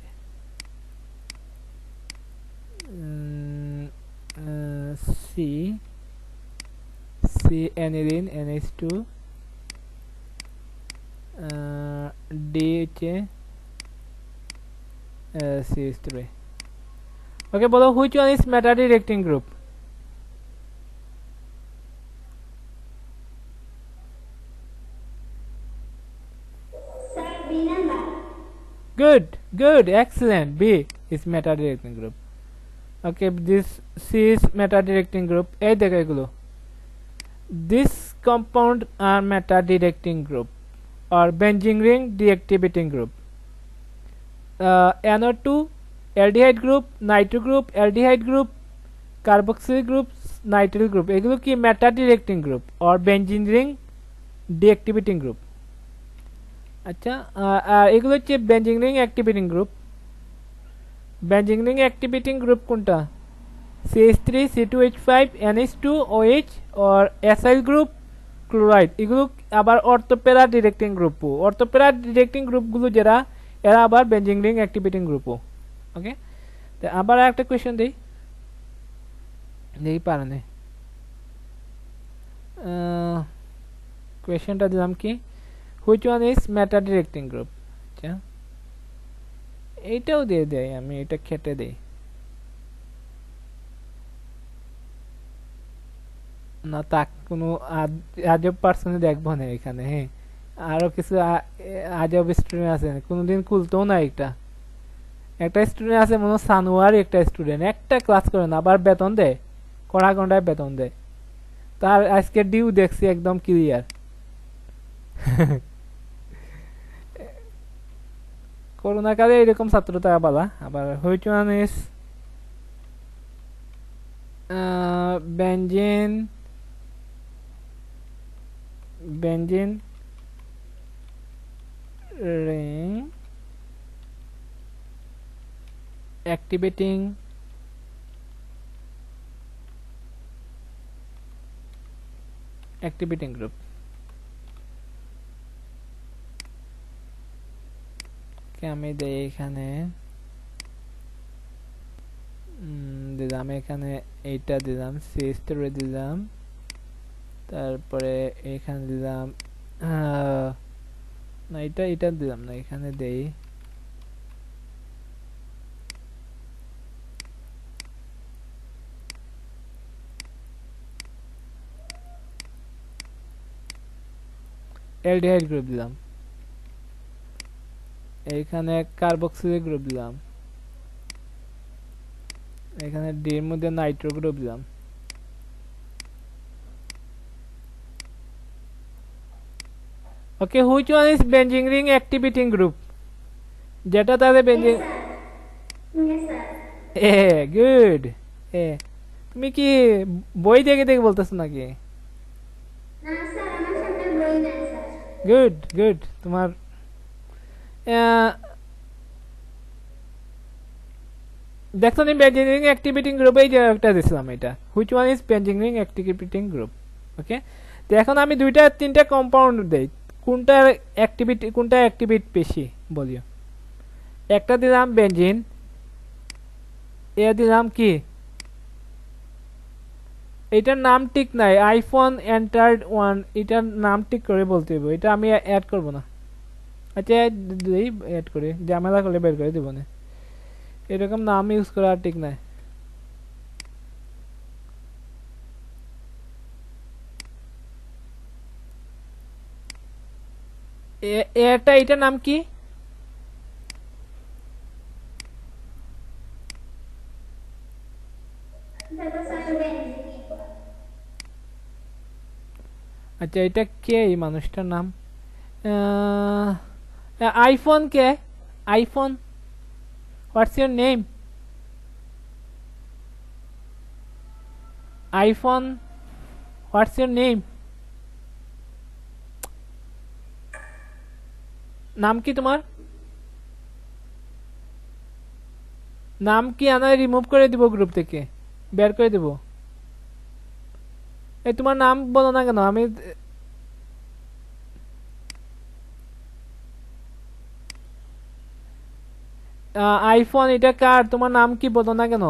C aniline NH2, D CH3. Okay, bolo which one is meta directing group? Sir, B number. Good, excellent. B is meta directing group. Okay, this C is meta directing group. A dekho egulo. This compound are meta directing group or benzene ring deactivating group. NO2 aldehyde group, nitro group, aldehyde group, carboxyl group, nitrile group. এগুলো কি meta directing group or benzene ring deactivating group. আচ্ছা, এগুলো হচ্ছে benzene ring activating group. benzene ring activating group কোনটা? CH3 C2H5 NH2 OH or acyl group chloride. এগুলো আবার ortho para directing group. অর্থোপেরা directing গ্রুপগুলো যারা এরা আবার benzene ring activating group। ওকে, তো আবার একটা কোশ্চেন দেই, দেখি পারে না। কোশ্চেনটা দিলাম কি, which one is meta directing group. আচ্ছা, এইটাও দিয়ে দেয়, আমি এটা খেটে দেই না, তাক কোনো আজব পার্সনে দেখবো না এখানে। হ্যাঁ, আরো কিছু আজব স্টুডেন্ট আছে, কোনোদিন খুলতেও না। একটা স্টুডেন্ট আছে মনে সানোয়ার, একটা স্টুডেন্ট একটা ক্লাস করে না, আবার বেতন দেয়, কড়া ঘন্টায় বেতন দেয়। তার আজকে ডিউ দেখছি একদম ক্লিয়ার। করোনা কালে এরকম ছাত্র তারা বলা। আবার which one is benzene ring activating group। আমি দেই এখানে দিলাম, এখানে এইটা দিলাম, CH3 দিলাম, তারপরে এখানে দিলাম না, এটা দিলাম না, এখানে দেই অ্যালডিহাইড গ্রুপ দিলাম, এখানে কার্বক্সিলিক গ্রুপ দিলাম, এখানে ডি এর মধ্যে নাইট্রো গ্রুপ দিলাম। Okay, which one is benzene ring activating group? যেটা তাদের benzene। গুড। তুমি কি বই দেখে দেখে বলতেছো নাকি? গুড, তোমার দেখো নি benzene ring activating group এই যে একটা দিছিলাম, এটা which one is benzene ring activating group। ওকে, তো এখন আমি দুইটা তিনটা কম্পাউন্ড দেই, কোনটা অ্যাক্টিভেট বেশি বলিও। একটা দিলাম বেনজিন, এ দিলাম কি, এটার নাম ঠিক নাই, আইফোন এন্টার্ড ওয়ান, এটার নাম ঠিক করে বলতে হবে, এটা আমি অ্যাড করব না। আচ্ছা, অ্যাড করে ঝামেলা করলে বের করে দেব না, এরকম নাম ইউজ করা ঠিক নাই। এটার নাম কি? আচ্ছা এটা কে এই মানুষটার নাম? IPhone K? IPhone, what's your name? IPhone, what's your name? নাম কি তোমার? নাম কি? আনা রিমুভ করে দিব গ্রুপ থেকে, বের করে দেব। এই তোমার নাম বলো না কেন? আমি আইফোন, এটা কার? তোমার নাম কি বলো না কেন?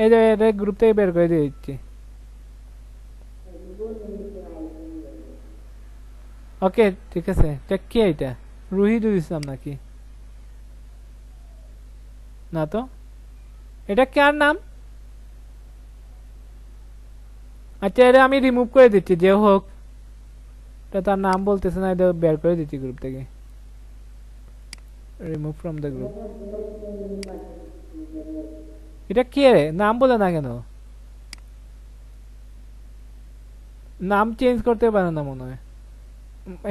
এই যে এটা গ্রুপ থেকে বের করে দিয়ে দিচ্ছি। ওকে ঠিক আছে। এটা কে? এটা রুহিদুল ইসলাম নাকি? না তো, এটা কার নাম? আচ্ছা এটা আমি রিমুভ করে দিচ্ছি, যে হোক। এটা তার নাম বলতেছে না, এটা বের করে দিচ্ছি গ্রুপ থেকে। Remove from the group. এটা কে রে? নাম বলে না কেন? নাম চেঞ্জ করতে পারে না মনে হয়,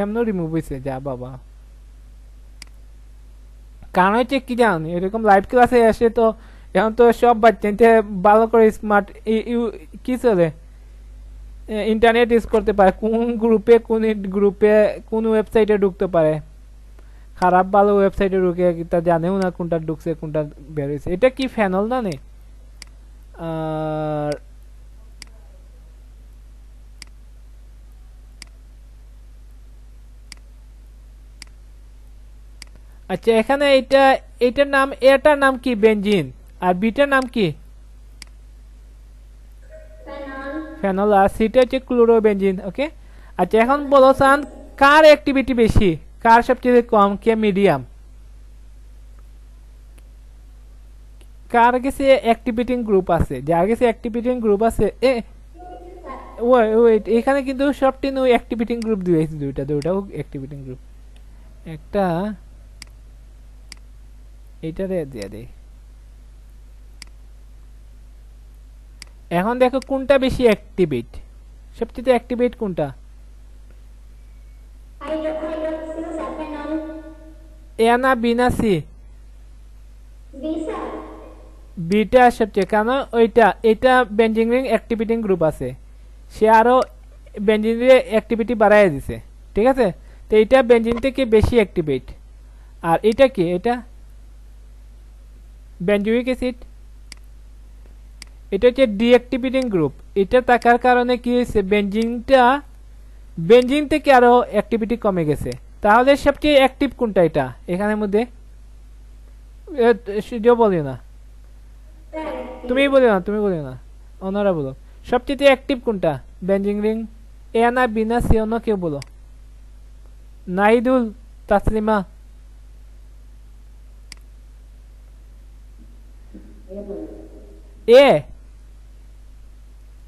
এমন রিমুভ হয়েছে। যা বাবা, কারণ হচ্ছে কি জান, এরকম লাইভ ক্লাসে আসে তো এখন তো সব বাচ্চা ভালো করে স্মার্ট কি চলে, ইন্টারনেট ইউজ করতে পারে, কোন গ্রুপে কোন ওয়েবসাইটে ঢুকতে পারে। খারাপ ভালো ওয়েবসাইটে ঢুকে তা জানেও না কোনটা ঢুকছে কোনটা বের হয়েছে। এটা কি ফ্যানল না নে? আর আচ্ছা এখানে এটার নাম, এটার নাম কি? বেনজিন। আর বিটার নাম কি? ফেনল। আর সিটা হচ্ছে ক্লোরোবেনজিন। ওকে আচ্ছা এখন বলো সান, কার অ্যাক্টিভিটি বেশি, কার সবচেয়ে কম, কে মিডিয়াম? কার কাছে অ্যাক্টিভিটিং গ্রুপ আছে? যার কাছে অ্যাক্টিভিটিং গ্রুপ আছে ওয়েট, এখানে কিন্তু সবটি নো অ্যাক্টিভিটিং গ্রুপ দিয়েছে, দুইটাও অ্যাক্টিভিটিং গ্রুপ। একটা এইটারে দিয়ে দেই। এখন দেখো কোনটা বেশি অ্যাক্টিভেট, সবচেয়ে অ্যাক্টিভেট কোনটা? এ না বি না সি? বিটা সবচেয়ে, কেন? এটা বেঞ্জিং রিং অ্যাক্টিভিটিং গ্রুপ আছে, সে আরো বেঞ্জিন অ্যাক্টিভিটি বাড়াই দিছে। ঠিক আছে, তো এটা বেঞ্জিন থেকে বেশি অ্যাক্টিভেট। আর এটা কি? এটা বেঞ্জুইক অ্যাসিড, এটা হচ্ছে ডিঅ্যাক্টিভেটিং গ্রুপ। এটা থাকার কারণে কি হয়েছে, বেঞ্জিন থেকে আরো অ্যাক্টিভিটি কমে গেছে। তাহলে সবচেয়ে অ্যাক্টিভ কোনটা এটা এখানের মধ্যে? বলিও না, তুমি বলিও না, অন্যরা বলো। সবচেয়ে অ্যাক্টিভ কোনটা বেঞ্জিং রিং? এ না বি না সি? অন্য কেউ বলো। নাহিদুল, তাসলিমা। এ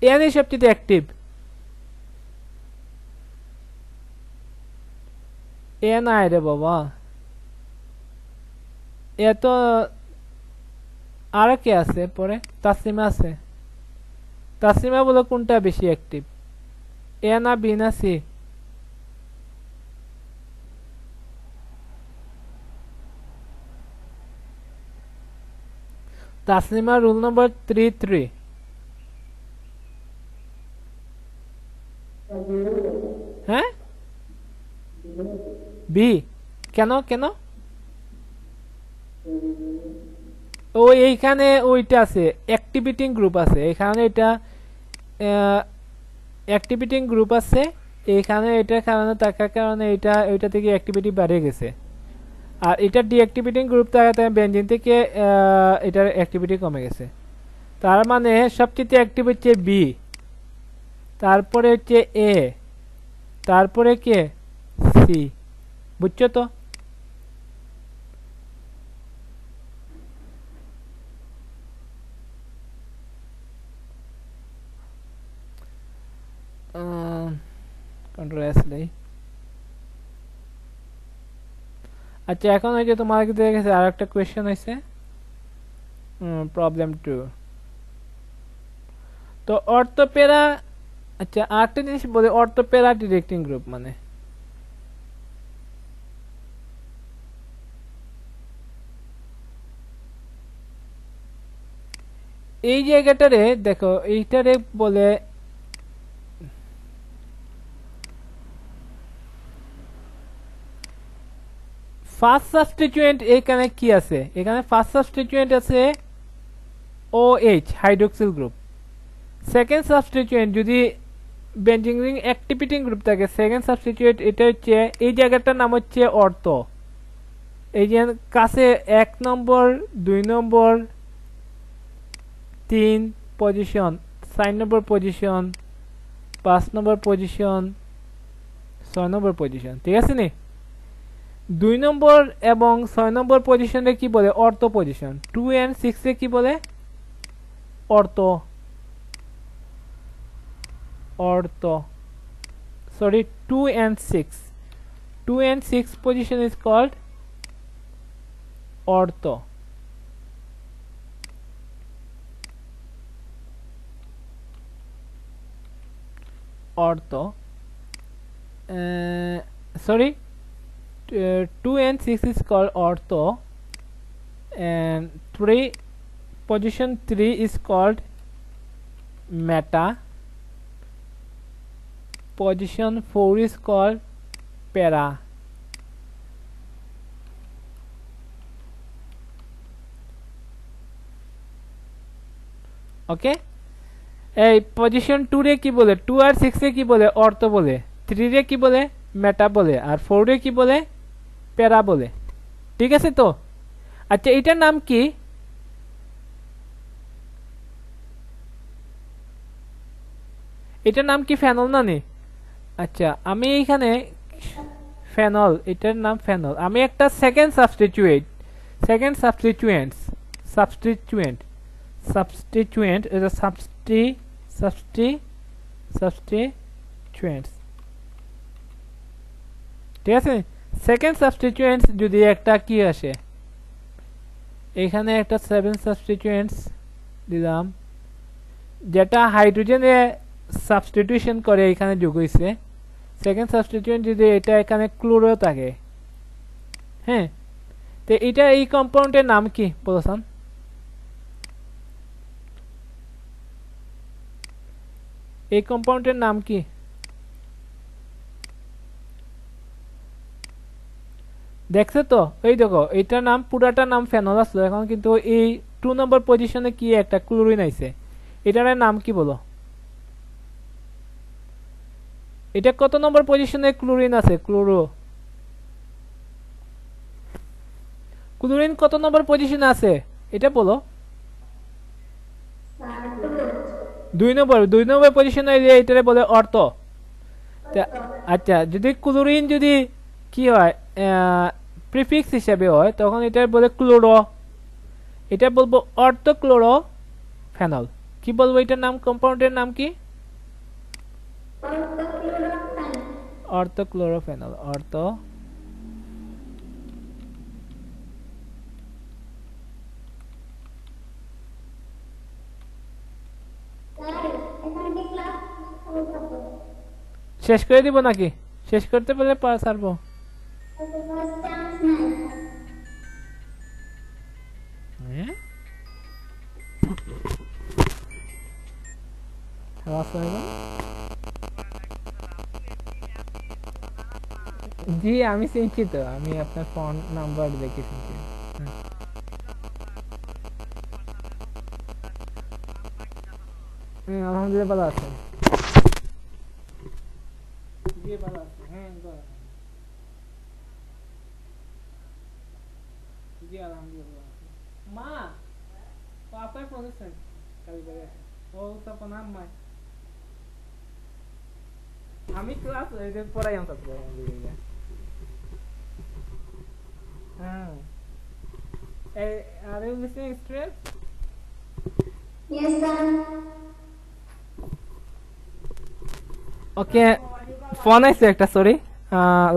এ সবচেয়ে অ্যাক্টিভ। এ নাই রে বাবা, এ তো আর কে আছে পরে? তাসলিমা আছে। তাসলিমা বলো কোনটা বেশি অ্যাক্টিভ, এ না বি না সি? তাসলিমা রুল নম্বর 33। হ্যাঁ বি। কেন কেন? ও এইখানে ওইটা আছে, অ্যাক্টিভিটিং গ্রুপ আছে এখানে, এটা অ্যাক্টিভিটিং গ্রুপ আছে এইখানে, এটার কারণে থাকার কারণে এটা ওইটা থেকে অ্যাক্টিভিটি বেড়ে গেছে। আর এটা ডিঅ্যাক্টিভিটিং গ্রুপ থাকাতে বেঞ্জিন থেকে এটার অ্যাক্টিভিটি কমে গেছে। তার মানে সবচেয়ে অ্যাক্টিভ হচ্ছে বি, তারপরে হচ্ছে এ, তারপরে কে? সি। বুঝছো তো? কন্ট্রোল এস দেই। আচ্ছা এখন ওই যে তোমার কাছে আরেকটা কোশ্চেন হইছে প্রবলেম 2 তো অর্থোপেরা আচ্ছা আরেকটা জিনিস বলে অর্থোপেরা ডিরেক্টিং গ্রুপ মানে এই জায়গাটারে দেখো এইটারে বলে ফার্স্ট সাবস্টিটিউয়েন্ট এখানে কি আছে এখানে ফার্স্ট সাবস্টিটিউয়েন্ট আছে OH hydroxyl group second substituent যদি বেঞ্জিন রিং অ্যাক্টিভিটিং গ্রুপ থাকে সেকেন্ড সাবস্টিটিউয়েন্ট এটা হচ্ছে এই জায়গাটার নাম হচ্ছে অর্থো এই যে কাছে 1 নম্বর 2 নম্বর 3 পজিশন 4 নম্বর পজিশন 5 নম্বর পজিশন 6 নম্বর পজিশন ঠিক আছে নি 2 নম্বর এবং 6 নম্বর পজিশনে কি বলে অর্থো পজিশন 2 and 6 এ কি বলে অর্থো sorry 2 and 6 position is called ortho sorry 2 and 6 is called ortho and 3 position 3 is called meta position 4 is called para okay এই পজিশন 2 রে কি বলে 2 আর 6 এ কি বলে অর্থো বলে 3 রে কি বলে মেটা বলে আর 4 রে কি বলে প্যারা বলে ঠিক আছে তো আচ্ছা এটার নাম কি এটার নাম কি ফেনল না নি আচ্ছা আমি এখানে ফেনল এটার নাম ফেনল আমি একটা সেকেন্ড সাবস্টিটিউয়েন্ট এটা সাবস্টিটিউয়েন্টস ঠিক আছে সেকেন্ড সাবস্টিটিউয়েন্টস যদি একটা কি আসে এখানে একটা 7 সাবস্টিটিউয়েন্টস দিলাম যেটা হাইড্রোজেনে সাবস্টিটিউশন করে এখানে যোগ হইছে সেকেন্ড সাবস্টিটিউয়েন্ট যদি এটা এখানে ক্লোরো থাকে হ্যাঁ তো এটা এই কম্পাউন্ডের নাম কি বলছেন এই কম্পাউন্ডের নাম কি দেখছো তো এই দেখো এটার নাম পুরাটা নাম ফেনল আসলো এখন কিন্তু এই 2 নম্বর পজিশনে কি একটা ক্লোরিন আইছে এটার নাম কি বলো এটা কত নম্বর পজিশনে ক্লোরিন আছে ক্লোরিন কত নম্বর পজিশনে আছে এটা বলো 2 নম্বর পজিশনে এটারে বলে অর্থো আচ্ছা যদি ক্লোরিন যদি কি হয় প্রিফিক্স হিসেবে হয় তখন এটা বলে ক্লোরো এটা বলবো অর্থোক্লোরো ফেনল কি বলবো এটার নাম কম্পাউন্ডের নাম কি অর্থোক্লোরোফেনল অর্থো শেষ করে দিব নাকি শেষ করতে পারলে পারবো জি আমি চিন্তিত আমি আপনার ফোন নাম্বার দেখেছি আলহামদুলিল্লাহ ভালো আছেন জি ভালো আছি হ্যাঁ জি আলহামদুলিল্লাহ মা পাপাই বলেছেন কালকে ও তো প্রণাম মা আমি ক্লাস পড়াই আনতে আলহামদুলিল্লাহ হ্যাঁ are you listening straight Yes, sir. Okay phone আইছে একটা সরি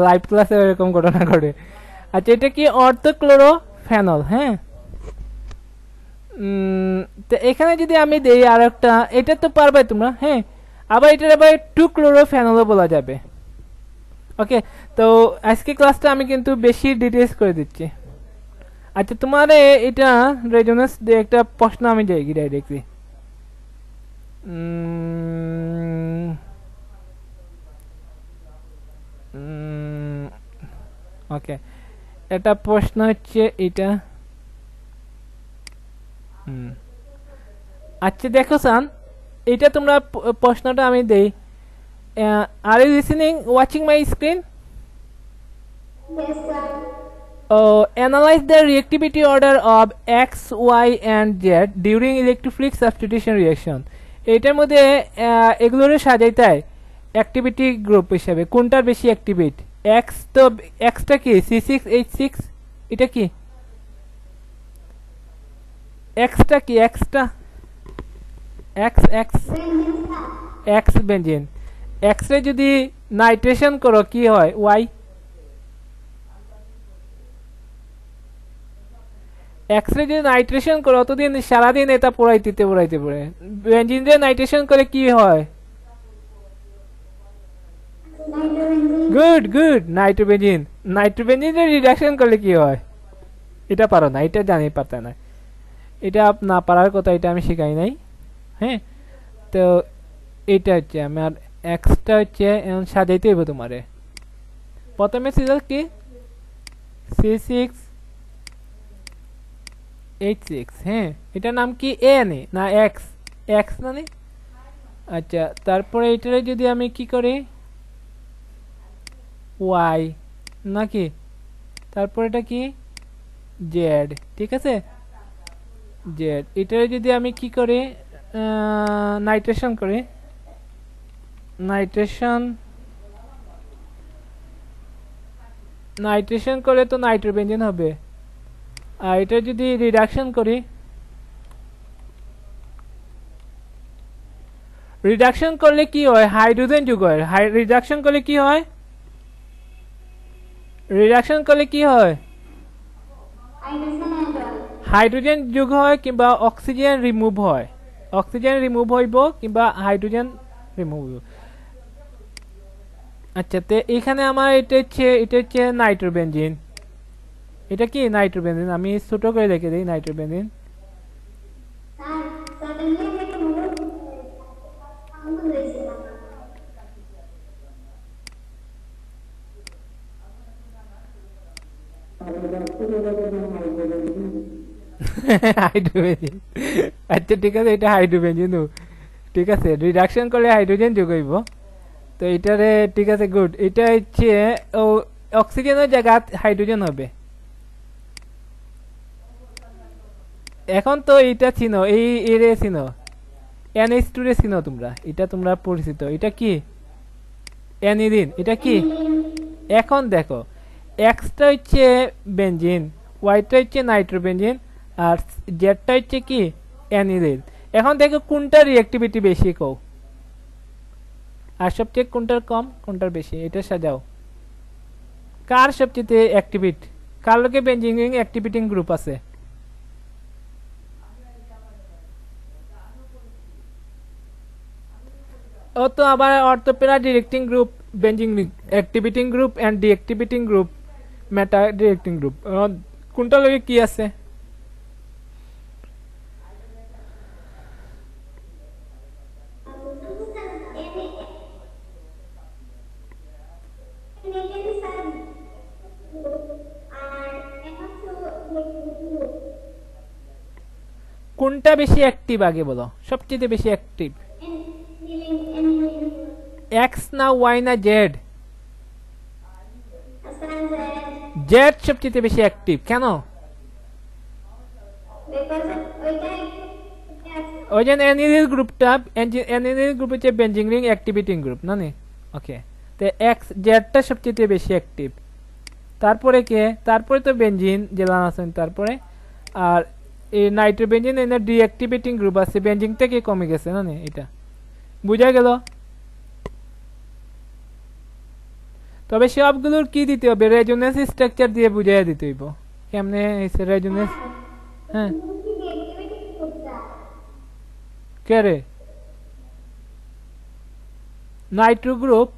লাইভ ক্লাসে এরকম ঘটনা ঘটে আচ্ছা এটা কি অর্থোক্লোরোফেনল হ্যাঁ তো এখানে যদি আমি দেই আরেকটা এটা তো পারবে তোমরা হ্যাঁ আবার এটা আবার 2 ক্লোরোফেনলও বলা যাবে ওকে তো আজকে ক্লাসটা আমি কিন্তু বেশি ডিটেইলস করে দিচ্ছি আচ্ছা তোমারে এটা রেজোনেন্স দিয়ে একটা প্রশ্ন আমি যাই কি ডাইরেক্টলি ওকে এটা প্রশ্ন হচ্ছে এটা আচ্ছা দেখো সান এটা তোমরা প্রশ্নটা আমি দেই are you listening watching my screen Yes, sir. Analyze the reactivity order of X, Y and Z during electrophilic substitution reaction. এটার মধ্যে এগুলোর সাজাইতে হয় অ্যাক্টিভিটি গ্রুপ হিসেবে কোনটার বেশি অ্যাক্টিভেট এক্স তো এক্সটা কি C6H6 এটা কি এক্সটা কি extra x x Benzene, sir. X benzene X ray যদি নাইট্রেশন করো কি হয় ওয়াই এক্স রে যদি নাইট্রেশন করো অতদিন সারাদিন এটা পোড়াইতে পড়ে বেনজিন রে নাইট্রেশন করে কি হয় Nitrobenzene. গুড নাইট্রোবেনজিন রে রিডাকশন করলে কি হয় এটা পারো না এটা জানি পারতে না এটা না পারার কথা এটা আমি শিখাই নাই হ্যাঁ তো এটা হচ্ছে আমার এক্সটা হচ্ছে এখন সাজাইতে হইব তোমারে প্রথমে ছিল কি C6H6 হ্যাঁ এটার নাম কি এ না এক্স এক্স না নে আচ্ছা তারপরে এটারে যদি আমি কি করি ওয়াই নাকি তারপর এটা কি জেড ঠিক আছে জেড এটারে যদি আমি কি করি নাইট্রেশন করি নাইট্রেশন করে তো নাইট্রোবেনজিন হবে আর এটা যদি রিডাকশন করি রিডাকশন করলে কি হয় হাইড্রোজেন যুগ হয় রিডাকশন করলে কি হয় Hydrogen and all. হাইড্রোজেন যুগ হয় কিংবা অক্সিজেন রিমুভ হয় অক্সিজেন রিমুভ হইব কিংবা হাইড্রোজেন রিমুভ হইব আচ্ছা তে এখানে আমার এটা হচ্ছে নাইট্রোবেনজিন এটা কি নাইট্রোবেনজিন আমি ছোট করে লিখে দেই nitrobenzene Sir, suddenly I get a mood. I'm going to listen. হাইড্রোবেনজিন আচ্ছা ঠিক আছে এটা হাইড্রোবেনজিন ঠিক আছে রিডাকশন করলে হাইড্রোজেন যোগ হইব তো এটারে ঠিক আছে গুড এটা হচ্ছে অক্সিজেনের জায়গায় হাইড্রোজেন হবে এখন তো এটা চিনো এই এরে চিনো NH2 রে চিনো তোমরা এটা তোমরা পরিচিত এটা কি অ্যানিলিন এটা কি এখন দেখো এক্সটা হচ্ছে বেনজিন ওয়াইটা হচ্ছে নাইট্রোবেনজিন আর জেডটা হচ্ছে কি অ্যানিলিন এখন দেখো কোনটার রিঅ্যাক্টিভিটি বেশি কও আর সবচেয়ে কোনটার কম কোনটার বেশি এটা সাজাও কার সবচেয়ে অ্যাক্টিভিট কার লগে বেনজিন রিং অ্যাক্টিভিটিং গ্রুপ আছে ও তো আবার ortho para directing group benzene ring activating group and deactivating group meta directing group কোনটা লগে কি আছে কোনটা বেশি অ্যাক্টিভ আগে বলো সবচেয়ে বেশি অ্যাক্টিভ এক্স না ওয়াই না জেড জেড সবচেয়ে বেশি অ্যাক্টিভ কেন ওই যে অ্যানিলিন গ্রুপটা অ্যানিলিন গ্রুপ হচ্ছে বেনজিন রিং অ্যাক্টিভিটিং গ্রুপ না নি ওকে তো এক্স জেডটা সবচেয়ে বেশি অ্যাক্টিভ তারপরে কে তারপরে তো বেনজিন জেলান আছেন তারপরে আর এই নাইট্রোবেনজিন এর ডিঅ্যাক্টিভেটিং গ্রুপ আছে বেনজিন থেকে কমে গেছে না নি এটা বুঝা গেল তবে সবগুলোর কি দিতে হবে রেজোনেন্স স্ট্রাকচার দিয়ে বুঝিয়ে দিতে হইব কেমনে হইছে রেজোনেন্স হ্যাঁ কে রে নাইট্রো গ্রুপ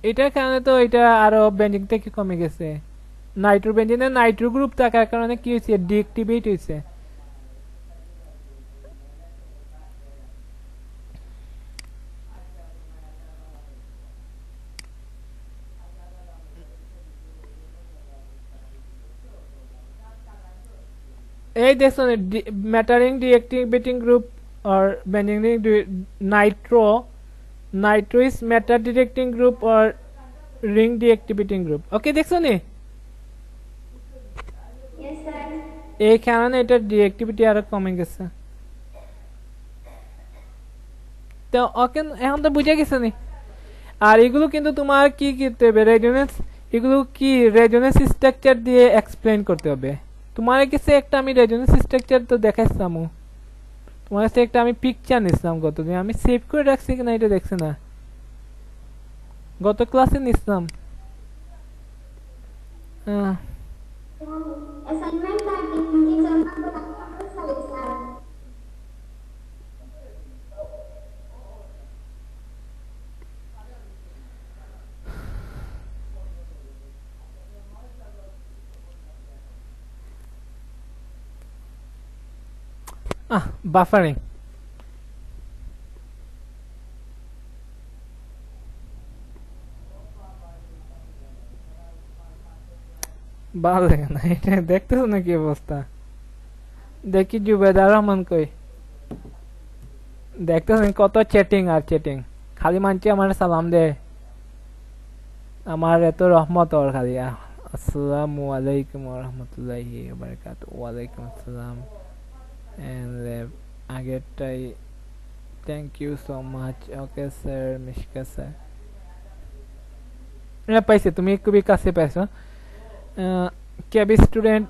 এটার কারণে তো এটা আরো বেঞ্জিং থেকে কমে গেছে নাইট্রো বেঞ্জিনে নাইট্রো গ্রুপ থাকার কারণে কি হয়েছে ডিঅ্যাক্টিভেট হয়েছে এই দেখছো ম্যাটারিং deactivating group or bending nitro is matter detecting group or ring deactivating group okay দেখছো নি yes sir এই কারণে এটা ডিঅ্যাক্টিভিটি আরো কমে গেছে তো ওকে এখন তো বুঝে গেছো নি আর এগুলো কিন্তু তোমার কি করতে হবে রেজোনেন্স এগুলো কি রেজোনেন্স স্ট্রাকচার দিয়ে এক্সপ্লেইন করতে হবে তোমার কাছে একটা আমি রেজোনেন্স স্ট্রাকচার তো দেখাইছিলাম তোমার কাছে একটা আমি পিকচার নিছিলাম গতদিন আমি সেভ করে রাখছি কিনা এটা দেখছি না গত ক্লাসে নিছিলাম assignment का हिंदी जर्नल को डाउनलोड कर सर buffering ভালো লাগে না এটা দেখতেছো না কি অবস্থা দেখি জুবেদার রহমান কই দেখতেছো কত চ্যাটিং আর চ্যাটিং খালি মানছি আমার সালাম দে আমার এত রহমত ওর খালি আসসালামু আলাইকুম ওয়া রাহমাতুল্লাহি ওয়া বারাকাতুহু ওয়া আলাইকুম আসসালাম and আগেরটাই thank you so much okay sir Mishka sir না পাইছে তুমি খুবই কাছে পাইছো কেবি স্টুডেন্ট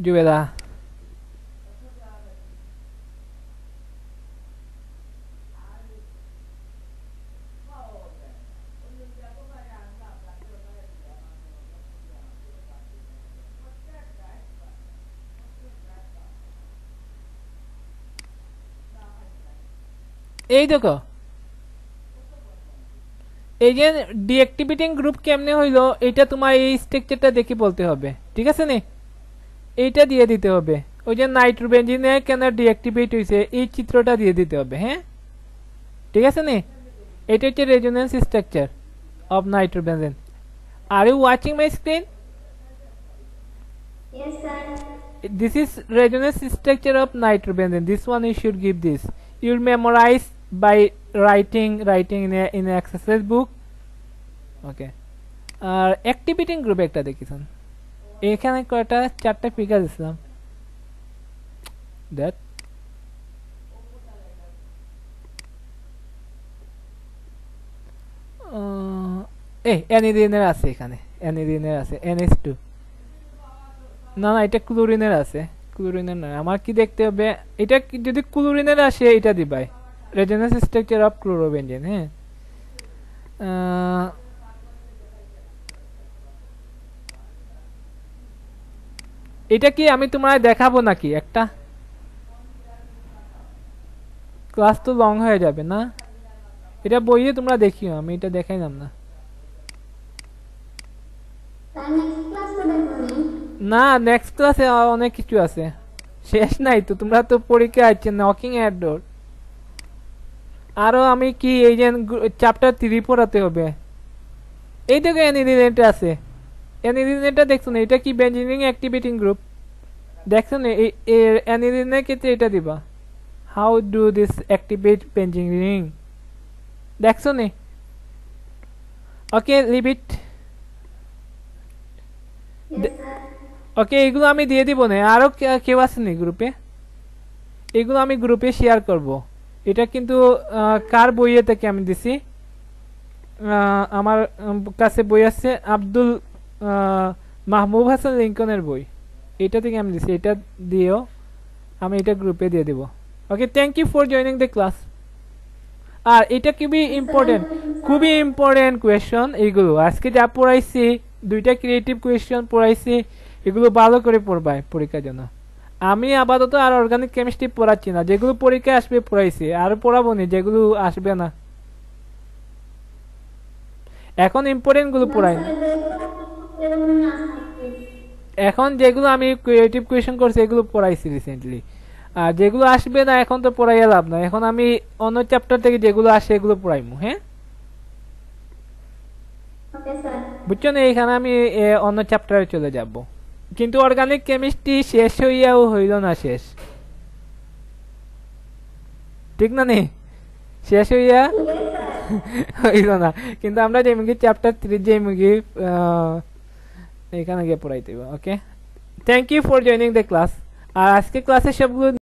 জুবেদা এই দেখো এই যে ডিঅ্যাক্টিভেটিং গ্রুপ কেমনে হইলো এটা তোমার এই স্ট্রাকচারটা দেখে বলতে হবে ঠিক আছে নি এইটা দিয়ে দিতে হবে ওই যে নাইট্রোবেনজিনে কেন ডিঅ্যাক্টিভেট হইছে এই চিত্রটা দিয়ে দিতে হবে হ্যাঁ ঠিক আছে নি এটা হচ্ছে resonance structure of nitrobenzene are you watching my screen yes sir this is resonance structure of nitrobenzene this one you should give this you'll memorize by writing in a exercise book okay আর activating group একটা দেখিছেন এখানে কয়টা চারটা figure দিলাম that অ্যানিলিনের আছে এখানে অ্যানিলিনের আছে NH2 না না এটা ক্লোরিনের আছে ক্লোরিনের না আমার কি দেখতে হবে এটা যদি ক্লোরিনের আসে এটা দিবাই রেজোনেন্স স্ট্রাকচার অফ ক্লোরোবেনজিন হ্যাঁ এটা কি আমি তোমায় দেখাবো নাকি একটা ক্লাস তো লং হয়ে যাবে না এটা বইয়ে তোমরা দেখিও আমি এটা দেখাইলাম না sir next class को देखो না নেক্সট ক্লাসে অনেক কিছু আছে শেষ নাই তো তোমরা তো পরীক্ষা আছে নকিং এট ডোর আরো আমি কি এই যে চ্যাপ্টার 3 পড়াতে হবে এই দেখো অ্যানিলিনেটা আছে অ্যানিলিনেটা দেখছো না এটা কি বেঞ্জিনিং অ্যাক্টিভেটিং গ্রুপ দেখছো না এই অ্যানিলিনের ক্ষেত্রে এটা দিবা হাউ ডু দিস অ্যাক্টিভেট বেঞ্জিনিং দেখছো না ওকে লিভ ইট yes sir ওকে এগুলো আমি দিয়ে দিব না আরো কেউ আছে নি গ্রুপে এগুলো আমি গ্রুপে শেয়ার করব এটা কিন্তু কার বইয়ে থেকে আমি দিছি আমার কাছে বই আছে আব্দুল মাহমুদ হাসান লিংকনের বই এটা থেকে আমি দিছি এটা দিও আমি এটা গ্রুপে দিয়ে দেব okay thank you for joining the class আর এটা খুবই ইম্পর্টেন্ট খুবই ইম্পর্টেন্ট কোয়েশ্চন এগুলো। আজকে যা পড়াইছি, দুইটা ক্রিয়েটিভ কোয়েশ্চন পড়াইছি, এগুলো ভালো করে পড়বাই পরীক্ষার জন্য। আমি আপাতত আর অর্গানিক কেমিস্ট্রি পড়াচ্ছি না, যেগুলো পরীক্ষায় আসবে পড়াইছি, আর পড়াবো না যেগুলো আসবে না। এখন ইম্পর্টেন্ট গুলো পড়াই, এখন যেগুলো আমি ক্রিয়েটিভ কোয়েশ্চন করছি এগুলো পড়াইছি রিসেন্টলি। আর যেগুলো আসবে না এখন তো পড়াইয়া লাভ না, এখন আমি অন্য চ্যাপ্টার থেকে যেগুলো আসে এগুলো পড়াইমু। হ্যাঁ, বুঝছো না? এখানে আমি অন্য চ্যাপ্টারে চলে যাব, কিন্তু অর্গানিক কেমিস্ট্রি শেষ হইয়াও হইল না, শেষ ঠিক না নে, শেষ হইয়া হইল না, কিন্তু আমরা যে মুগি চ্যাপ্টার 3 যে মুগি এখানে গিয়ে পড়াইতে হবে। Okay, thank you for joining the class. আর আজকে ক্লাসে সবগুলো